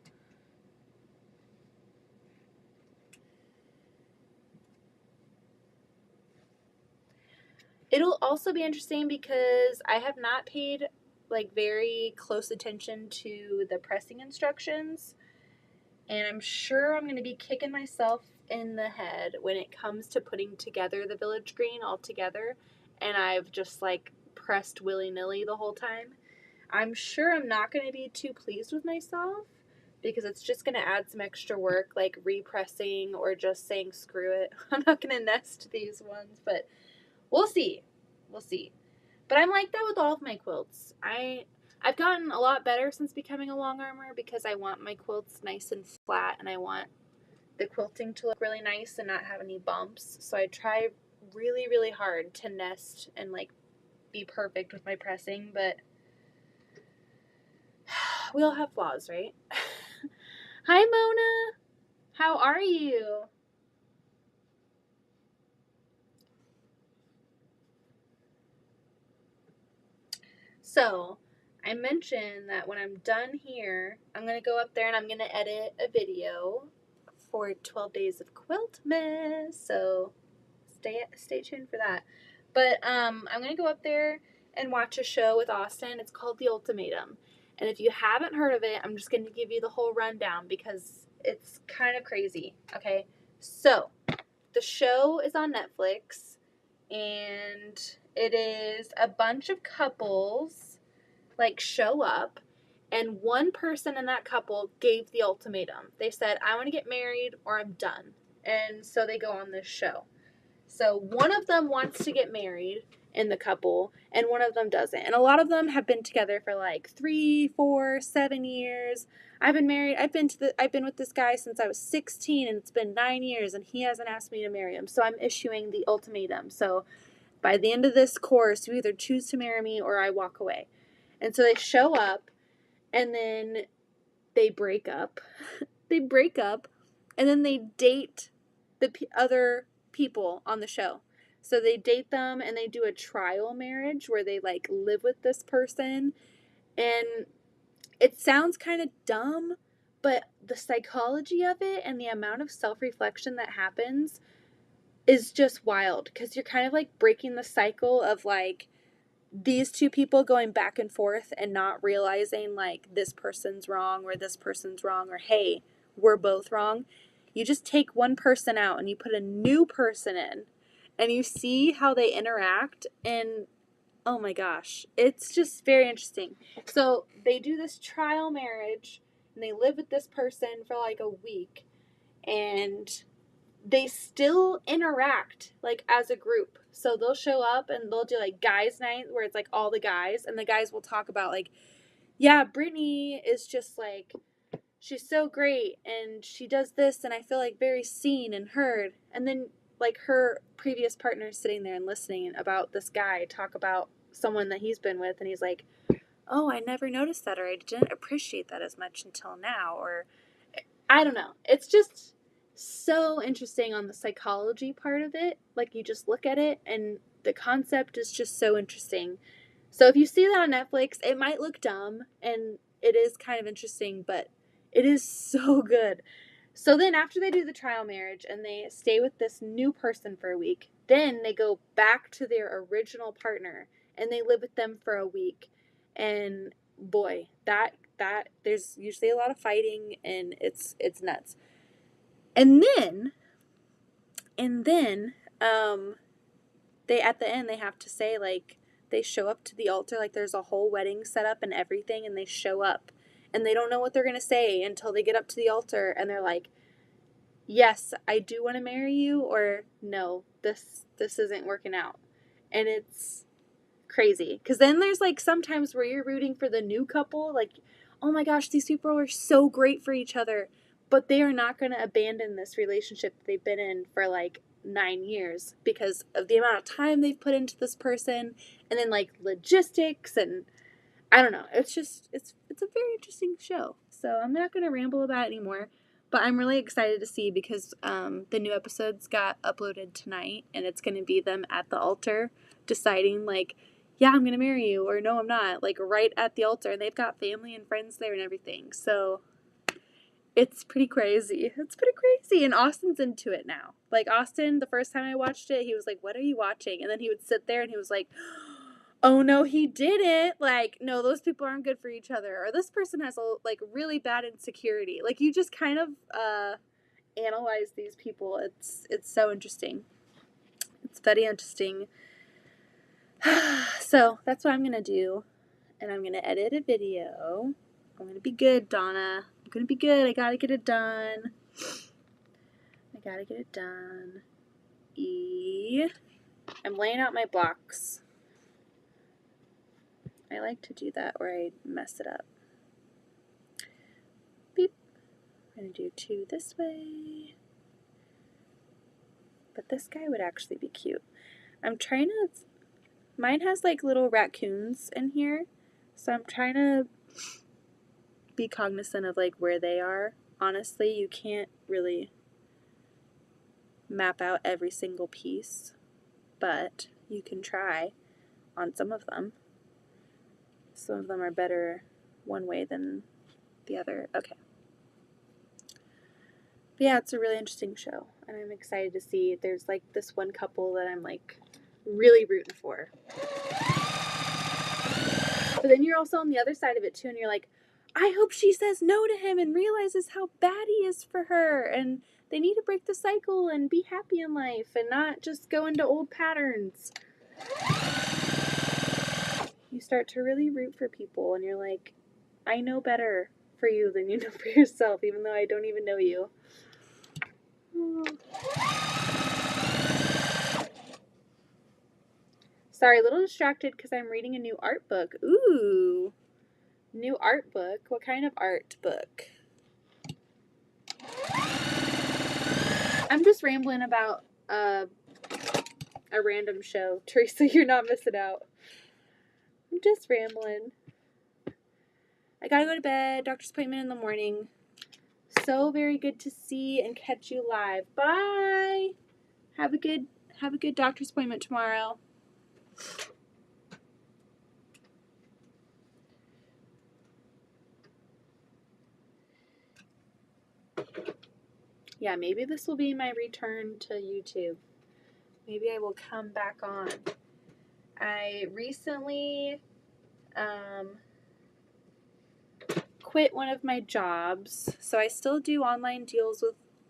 Speaker 1: It'll also be interesting because I have not paid like very close attention to the pressing instructions. And I'm sure I'm going to be kicking myself in the head when it comes to putting together the village green all together. And I've just like pressed willy-nilly the whole time. I'm sure I'm not going to be too pleased with myself because it's just going to add some extra work, like repressing or just saying screw it. I'm not going to nest these ones, but we'll see. We'll see. But I'm like that with all of my quilts. I've gotten a lot better since becoming a long armor because I want my quilts nice and flat and I want the quilting to look really nice and not have any bumps. So I try really, really hard to nest and like be perfect with my pressing, but we all have flaws, right? Hi, Mona. How are you? So, I mentioned that when I'm done here, I'm going to go up there and I'm going to edit a video for 12 Days of Quiltmas. So, stay tuned for that. But I'm going to go up there and watch a show with Austin. It's called The Ultimatum. And if you haven't heard of it, I'm just going to give you the whole rundown because it's kind of crazy. Okay? So, the show is on Netflix and it is a bunch of couples like show up, and one person in that couple gave the ultimatum. They said, I want to get married or I'm done. And so they go on this show. So one of them wants to get married in the couple and one of them doesn't. And a lot of them have been together for like 3, 4, 7 years. I've been married. I've been with this guy since I was 16 and it's been 9 years and he hasn't asked me to marry him. So I'm issuing the ultimatum. So by the end of this course, you either choose to marry me or I walk away. And so they show up and then they break up. They break up and then they date the other people on the show. So they date them and they do a trial marriage where they like live with this person. And it sounds kind of dumb, but the psychology of it and the amount of self-reflection that happens is just wild because you're kind of like breaking the cycle of like these two people going back and forth and not realizing like this person's wrong or this person's wrong or hey, we're both wrong. You just take one person out and you put a new person in and you see how they interact and oh my gosh, it's just very interesting. So they do this trial marriage and they live with this person for like a week and they still interact like as a group. So they'll show up and they'll do like guys night where it's like all the guys and the guys will talk about like, yeah, Brittany is just like, she's so great and she does this and I feel like very seen and heard. And then like her previous partner is sitting there and listening about this guy talk about someone that he's been with and he's like, oh, I never noticed that or I didn't appreciate that as much until now or I don't know. It's just so interesting on the psychology part of it. Like you just look at it and the concept is just so interesting. So if you see that on Netflix, it might look dumb and it is kind of interesting, but it is so good. So then after they do the trial marriage and they stay with this new person for a week, then they go back to their original partner and they live with them for a week. And boy, that there's usually a lot of fighting and it's nuts. And then they at the end they have to say like they show up to the altar like there's a whole wedding set up and everything and they show up and they don't know what they're going to say until they get up to the altar and they're like, yes, I do want to marry you or no, this isn't working out. And it's crazy because then there's like sometimes where you're rooting for the new couple like, oh my gosh, these people are so great for each other, but they are not going to abandon this relationship that they've been in for like 9 years because of the amount of time they've put into this person and then like logistics and I don't know. It's just it's a very interesting show. So I'm not going to ramble about it anymore, but I'm really excited to see because the new episodes got uploaded tonight and it's going to be them at the altar deciding like, yeah, I'm going to marry you or no, I'm not, like right at the altar and they've got family and friends there and everything. So it's pretty crazy. It's pretty crazy. And Austin's into it now. Like Austin, the first time I watched it, he was like, what are you watching? And then he would sit there and he was like, oh no, he didn't. Like, no, those people aren't good for each other. Or this person has a like really bad insecurity. Like, you just kind of analyze these people. It's so interesting. It's very interesting. So that's what I'm gonna do, and I'm gonna edit a video. I'm gonna be good, Donna. I'm gonna be good. I gotta get it done. I'm laying out my blocks. I like to do that or I mess it up. Beep. I'm gonna do 2 this way. But this guy would actually be cute. I'm trying to, mine has like little raccoons in here, so I'm trying to be cognizant of like where they are. Honestly, you can't really map out every single piece, but you can try on some of them. Some of them are better one way than the other. Okay. But yeah, it's a really interesting show, and I'm excited to see. There's like this one couple that I'm like really rooting for. But then you're also on the other side of it too, and you're like, I hope she says no to him and realizes how bad he is for her, and they need to break the cycle and be happy in life and not just go into old patterns. You start to really root for people, and you're like, I know better for you than you know for yourself, even though I don't even know you. Sorry, a little distracted because I'm reading a new art book. Ooh, new art book. What kind of art book? I'm just rambling about a random show. Teresa, you're not missing out. I'm just rambling. I gotta go to bed. Doctor's appointment in the morning. So very good to see and catch you live. Bye. Have a good doctor's appointment tomorrow. Yeah, maybe this will be my return to YouTube. Maybe I will come back on. I recently quit one of my jobs, so I still do online deals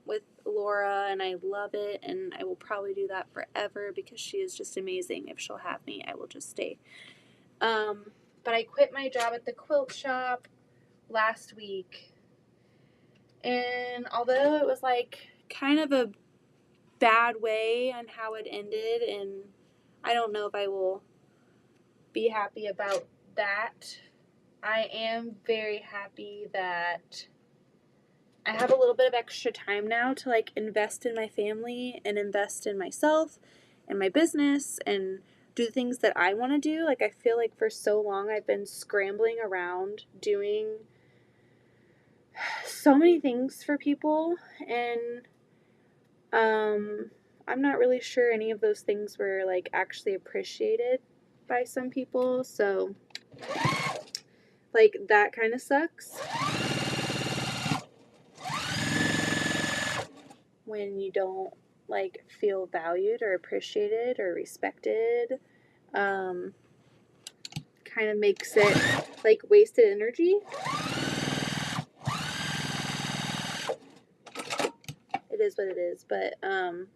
Speaker 1: with Laura, and I love it, and I will probably do that forever because she is just amazing. If she'll have me, I will just stay. But I quit my job at the quilt shop last week, and although it was like kind of a bad way on how it ended, and I don't know if I will be happy about that, I am very happy that I have a little bit of extra time now to like invest in my family and invest in myself and my business and do things that I want to do. Like, I feel like for so long I've been scrambling around doing so many things for people, and I'm not really sure any of those things were like actually appreciated by some people. So like, that kind of sucks when you don't like feel valued or appreciated or respected. Kind of makes it like wasted energy. It is what it is, but I'm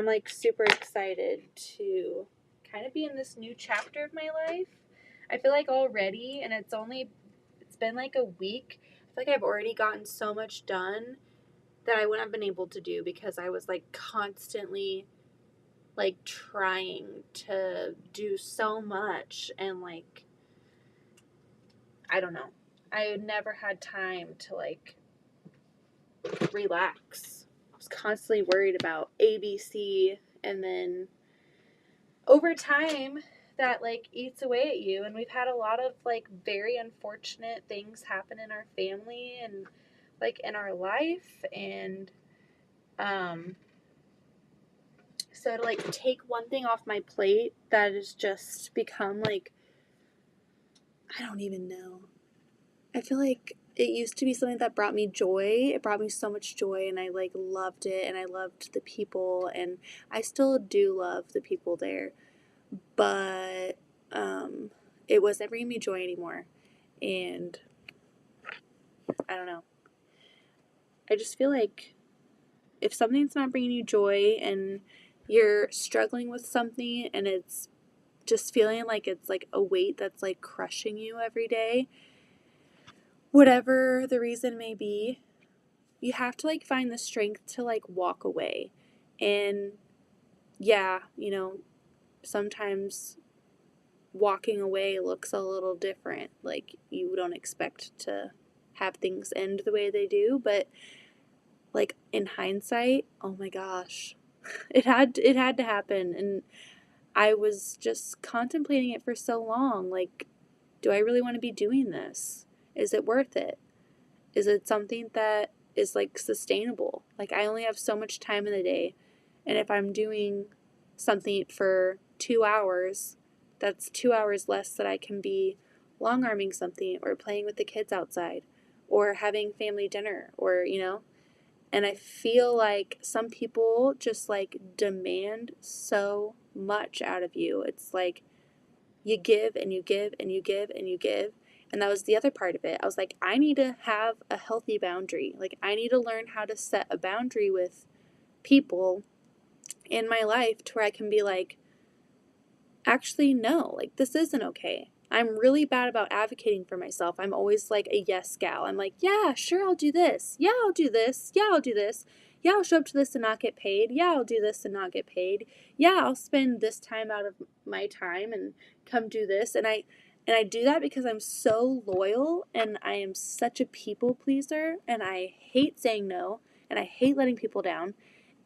Speaker 1: like super excited to kind of be in this new chapter of my life. I feel like already, and it's been like a week, I feel like I've already gotten so much done that I wouldn't have been able to do because I was like constantly like trying to do so much, and like, I don't know. I never had time to like relax. I was constantly worried about ABC, and then over time that like eats away at you, and we've had a lot of like very unfortunate things happen in our family and like in our life, and so to like take one thing off my plate that has just become like, I don't even know. I feel like it used to be something that brought me joy. It brought me so much joy, and I like loved it, and I loved the people, and I still do love the people there. But it wasn't bringing me joy anymore. And I don't know. I just feel like if something's not bringing you joy and you're struggling with something and it's just feeling like it's like a weight that's like crushing you every day, whatever the reason may be, you have to like find the strength to like walk away. And yeah, sometimes walking away looks a little different. Like you don't expect to have things end the way they do, but like in hindsight, oh my gosh, it had to happen. And I was just contemplating it for so long. Like, do I really want to be doing this? Is it worth it? Is it something that is like sustainable? Like I only have so much time in the day, and if I'm doing something for 2 hours, that's 2 hours less that I can be long arming something or playing with the kids outside or having family dinner or, and I feel like some people just like demand so much out of you. It's like you give and you give and you give and you give. And that was the other part of it. I was like, I need to have a healthy boundary. Like, I need to learn how to set a boundary with people in my life to where I can be like, actually, no, like, this isn't okay. I'm really bad about advocating for myself. I'm always like a yes gal. I'm like, yeah, sure, I'll do this. Yeah, I'll do this. Yeah, I'll do this. Yeah, I'll show up to this and not get paid. Yeah, I'll do this and not get paid. Yeah, I'll spend this time out of my time and come do this. And I do that because I'm so loyal and I am such a people pleaser and I hate saying no and I hate letting people down.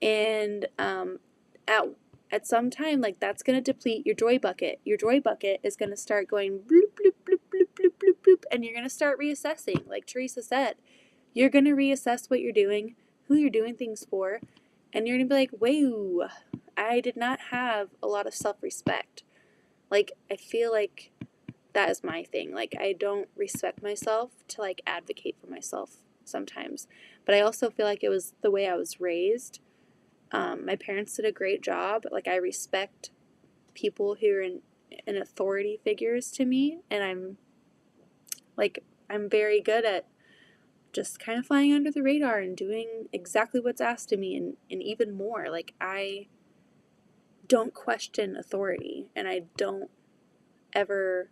Speaker 1: And at at some time, like that's going to deplete your joy bucket. Your joy bucket is going to start going bloop, bloop, bloop, bloop, bloop, bloop, bloop, and you're going to start reassessing. Like Teresa said, you're going to reassess what you're doing, who you're doing things for, and you're going to be like, whoa, I did not have a lot of self-respect. Like, I feel like that is my thing. Like, I don't respect myself to like advocate for myself sometimes. But I also feel like it was the way I was raised. My parents did a great job. Like, I respect people who are in authority figures to me, and I'm very good at just kind of flying under the radar and doing exactly what's asked of me and even more. Like, I don't question authority, and I don't ever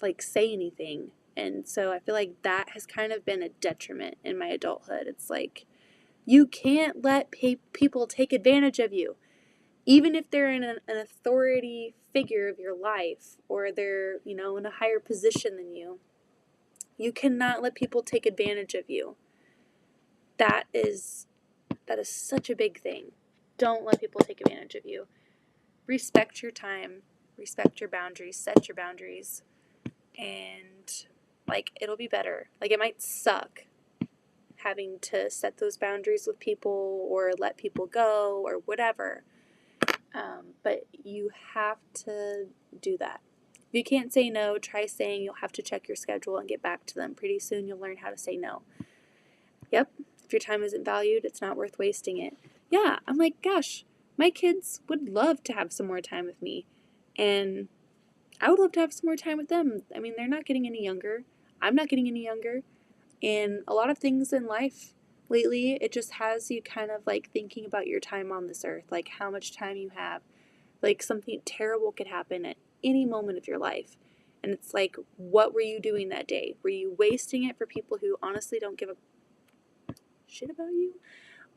Speaker 1: like say anything. And so I feel like that has kind of been a detriment in my adulthood. It's like, you can't let people take advantage of you. Even if they're in an authority figure of your life or they're, in a higher position than you, you cannot let people take advantage of you. That is such a big thing. Don't let people take advantage of you. Respect your time, respect your boundaries, set your boundaries, and like it'll be better. Like it might suck having to set those boundaries with people or let people go or whatever. But you have to do that. If you can't say no, try saying you'll have to check your schedule and get back to them. Pretty soon you'll learn how to say no. Yep, if your time isn't valued, it's not worth wasting it. Yeah, I'm like, gosh, my kids would love to have some more time with me. And I would love to have some more time with them. I mean, they're not getting any younger. I'm not getting any younger. And a lot of things in life lately, it just has you kind of like thinking about your time on this earth, like how much time you have. Like something terrible could happen at any moment of your life. And it's like, what were you doing that day? Were you wasting it for people who honestly don't give a shit about you?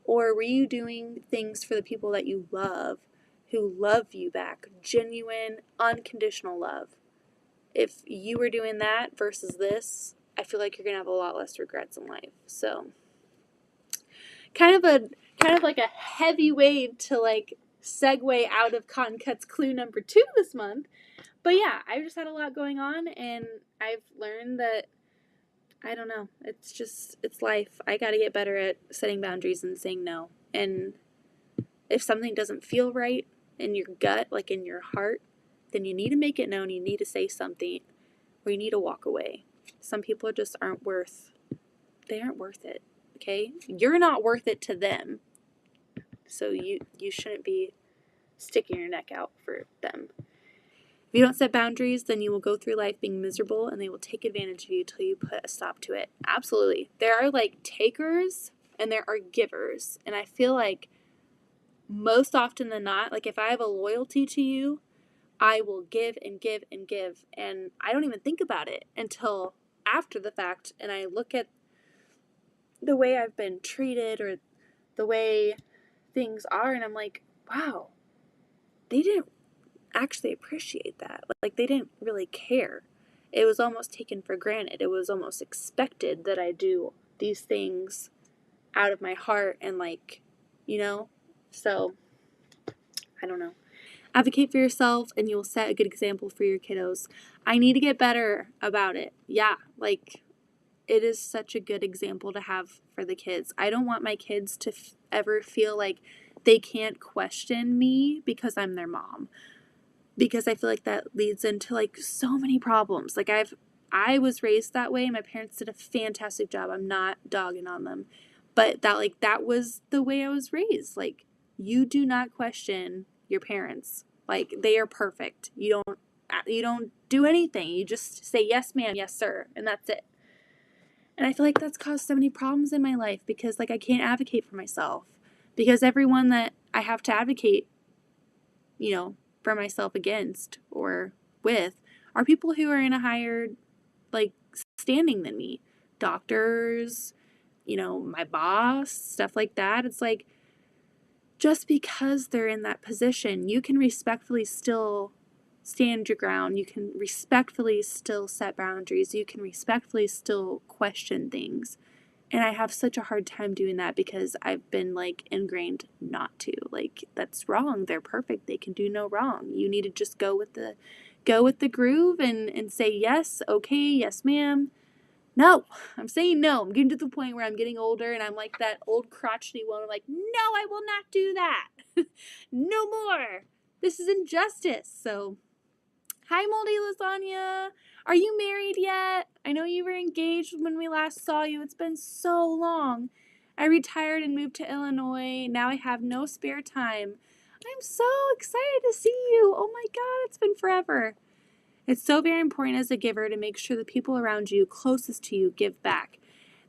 Speaker 1: Or were you doing things for the people that you love, who love you back? Genuine, unconditional love. If you were doing that versus this, I feel like you're going to have a lot less regrets in life. So, kind of like a heavy wave to like segue out of Cotton Cuts clue number 2 this month. But yeah, I've just had a lot going on and I've learned that, I don't know, it's life. I got to get better at setting boundaries and saying no. And if something doesn't feel right in your gut, like in your heart, then you need to make it known. You need to say something or you need to walk away. Some people just aren't worth it. Okay? You're not worth it to them. So you shouldn't be sticking your neck out for them. If you don't set boundaries, then you will go through life being miserable and they will take advantage of you till you put a stop to it. Absolutely. There are like takers and there are givers. And I feel like most often than not, like if I have a loyalty to you, I will give and give and give. And I don't even think about it until after the fact. And I look at the way I've been treated or the way things are. And I'm like, wow, they didn't actually appreciate that. Like they didn't really care. It was almost taken for granted. It was almost expected that I do these things out of my heart and like, you know, so I don't know. Advocate for yourself and you'll set a good example for your kiddos. I need to get better about it. Yeah, like it is such a good example to have for the kids. I don't want my kids to ever feel like they can't question me because I'm their mom. Because I feel like that leads into like so many problems. Like I was raised that way. My parents did a fantastic job. I'm not dogging on them. But that was the way I was raised. Like you do not question your parents. Like they are perfect. You don't do anything. You just say yes ma'am, yes sir, and that's it. And I feel like that's caused so many problems in my life because like I can't advocate for myself. Because everyone that I have to advocate, for myself against or with are people who are in a higher like standing than me. Doctors, my boss, stuff like that. It's like just because they're in that position, you can respectfully still stand your ground. You can respectfully still set boundaries. You can respectfully still question things. And I have such a hard time doing that because I've been like ingrained not to. Like that's wrong. They're perfect. They can do no wrong. You need to just go with the groove and say yes, okay, yes ma'am. No, I'm saying no. I'm getting to the point where I'm getting older and I'm like that old crotchety woman, like, no, I will not do that. No more. This is injustice. So, hi, Moldy Lasagna. Are you married yet? I know you were engaged when we last saw you. It's been so long. I retired and moved to Illinois. Now I have no spare time. I'm so excited to see you. Oh my God, it's been forever. It's so very important as a giver to make sure the people around you, closest to you, give back.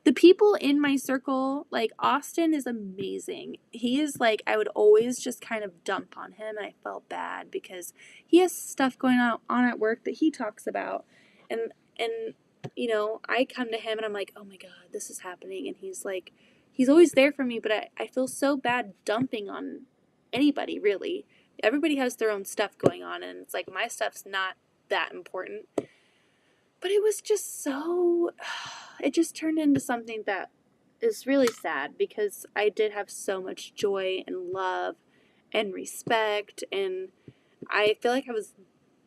Speaker 1: The people in my circle, like Austin is amazing. He is like, I would always just kind of dump on him and I felt bad because he has stuff going on at work that he talks about. And I come to him and I'm like, oh my God, this is happening. And he's like, he's always there for me, but I feel so bad dumping on anybody really. Everybody has their own stuff going on and it's like my stuff's not that important. But it was just so, it just turned into something that is really sad because I did have so much joy and love and respect. And I feel like I was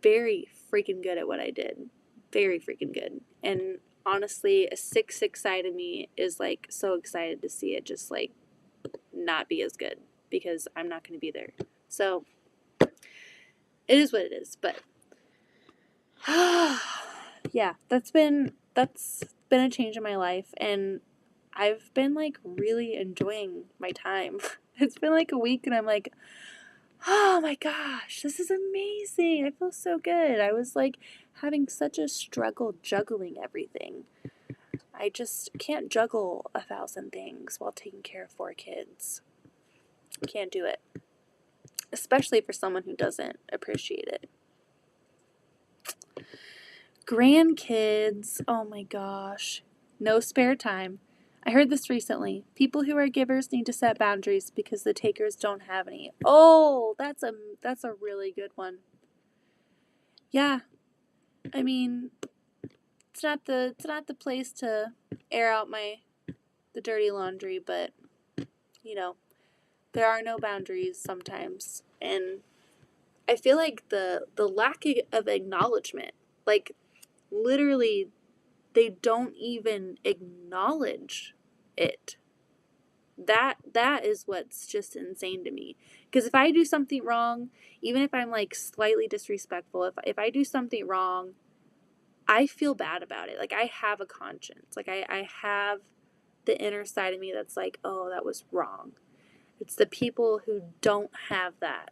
Speaker 1: very freaking good at what I did. Very freaking good. And honestly, a 6'6" side of me is like so excited to see it just like not be as good because I'm not going to be there. So it is what it is. But yeah, that's been a change in my life and I've been like really enjoying my time. It's been like a week and I'm like, oh my gosh, this is amazing. I feel so good. I was like having such a struggle juggling everything. I just can't juggle 1,000 things while taking care of 4 kids. Can't do it. Especially for someone who doesn't appreciate it. Grandkids, oh my gosh, no spare time. I heard this recently. People who are givers need to set boundaries because the takers don't have any. Oh, that's a really good one. Yeah, I mean, it's not the place to air out the dirty laundry, but there are no boundaries sometimes, and I feel like the lack of acknowledgement, like literally they don't even acknowledge it. That is what's just insane to me. Because if I do something wrong, even if I'm like slightly disrespectful, if I do something wrong, I feel bad about it. Like I have a conscience. Like I have the inner side of me that's like, oh, that was wrong. It's the people who don't have that,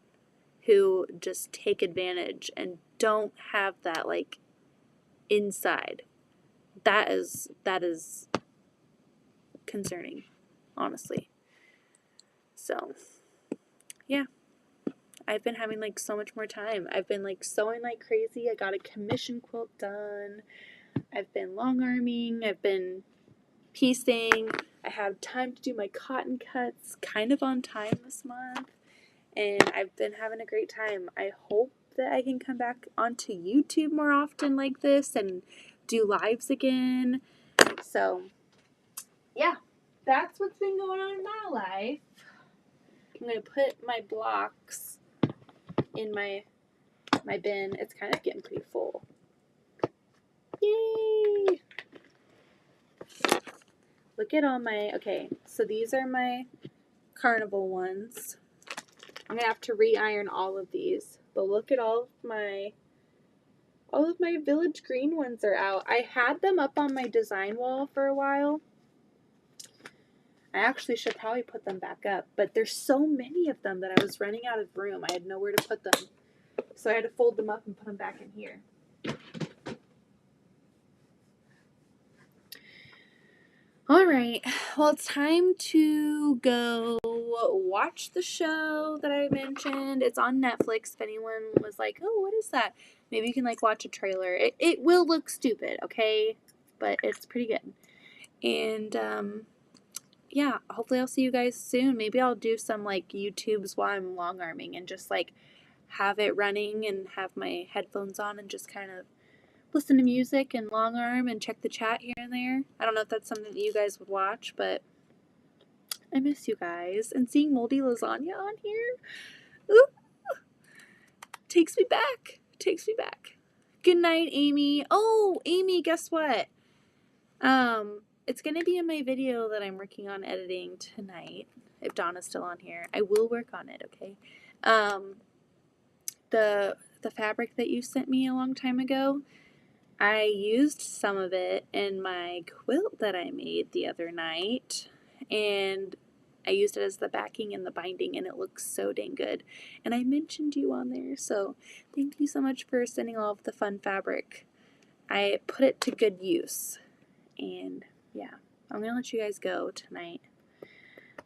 Speaker 1: who just take advantage and don't have that like inside. That is concerning, honestly. So, yeah. I've been having like so much more time. I've been like sewing like crazy. I got a commission quilt done. I've been long arming. I've been piecing. I have time to do my cotton cuts kind of on time this month. And I've been having a great time. I hope that I can come back onto YouTube more often like this and do lives again. So, yeah, that's what's been going on in my life. I'm going to put my blocks in my bin. It's kind of getting pretty full. Yay! Look at all my, okay, so these are my Carnival ones. I'm going to have to re-iron all of these. But look at all of my Village Green ones are out. I had them up on my design wall for a while. I actually should probably put them back up, but there's so many of them that I was running out of room. I had nowhere to put them. So I had to fold them up and put them back in here. All right, well, it's time to go watch the show that I mentioned. It's on Netflix. If anyone was like, oh, what is that? Maybe you can like watch a trailer. It will look stupid, okay? But it's pretty good. And yeah, hopefully I'll see you guys soon. Maybe I'll do some like YouTubes while I'm long arming and just like have it running and have my headphones on and just kind of listen to music and long arm and check the chat here and there. I don't know if that's something that you guys would watch, but I miss you guys. And seeing moldy lasagna on here, ooh, takes me back. Good night, Amy. Oh, Amy, guess what? It's gonna be in my video that I'm working on editing tonight. If Donna's still on here, I will work on it. Okay. The fabric that you sent me a long time ago, I used some of it in my quilt that I made the other night, and I used it as the backing and the binding, and it looks so dang good. And I mentioned you on there, so thank you so much for sending all of the fun fabric. I put it to good use, and yeah, I'm gonna let you guys go tonight.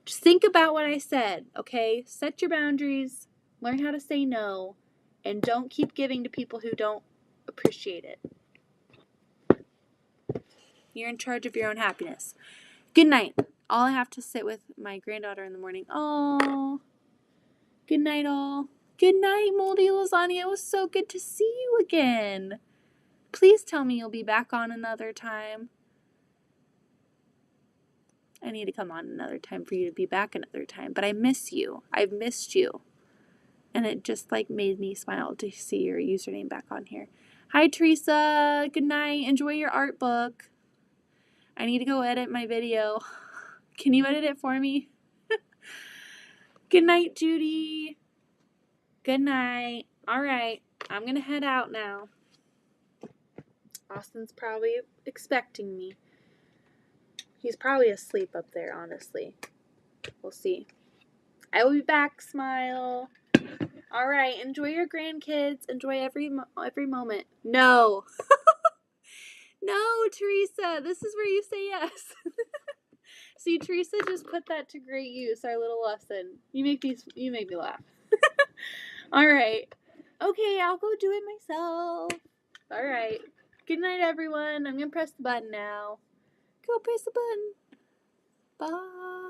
Speaker 1: Just think about what I said, okay? Set your boundaries, learn how to say no, and don't keep giving to people who don't appreciate it. You're in charge of your own happiness. Good night. All I have to sit with my granddaughter in the morning. Oh, good night, all. Good night, Moldy Lasagna. It was so good to see you again. Please tell me you'll be back on another time. I need to come on another time for you to be back another time. But I miss you. I've missed you. And it just like made me smile to see your username back on here. Hi, Teresa. Good night. Enjoy your art book. I need to go edit my video. Can you edit it for me? Good night, Judy. Good night. All right. I'm going to head out now. Austin's probably expecting me. He's probably asleep up there, honestly. We'll see. I will be back, Smile. All right. Enjoy your grandkids. Enjoy every moment. No. No, Teresa. This is where you say yes. See, Teresa just put that to great use, our little lesson. You make me laugh. All right. Okay, I'll go do it myself. All right. Good night, everyone. I'm going to press the button now. Go press the button. Bye.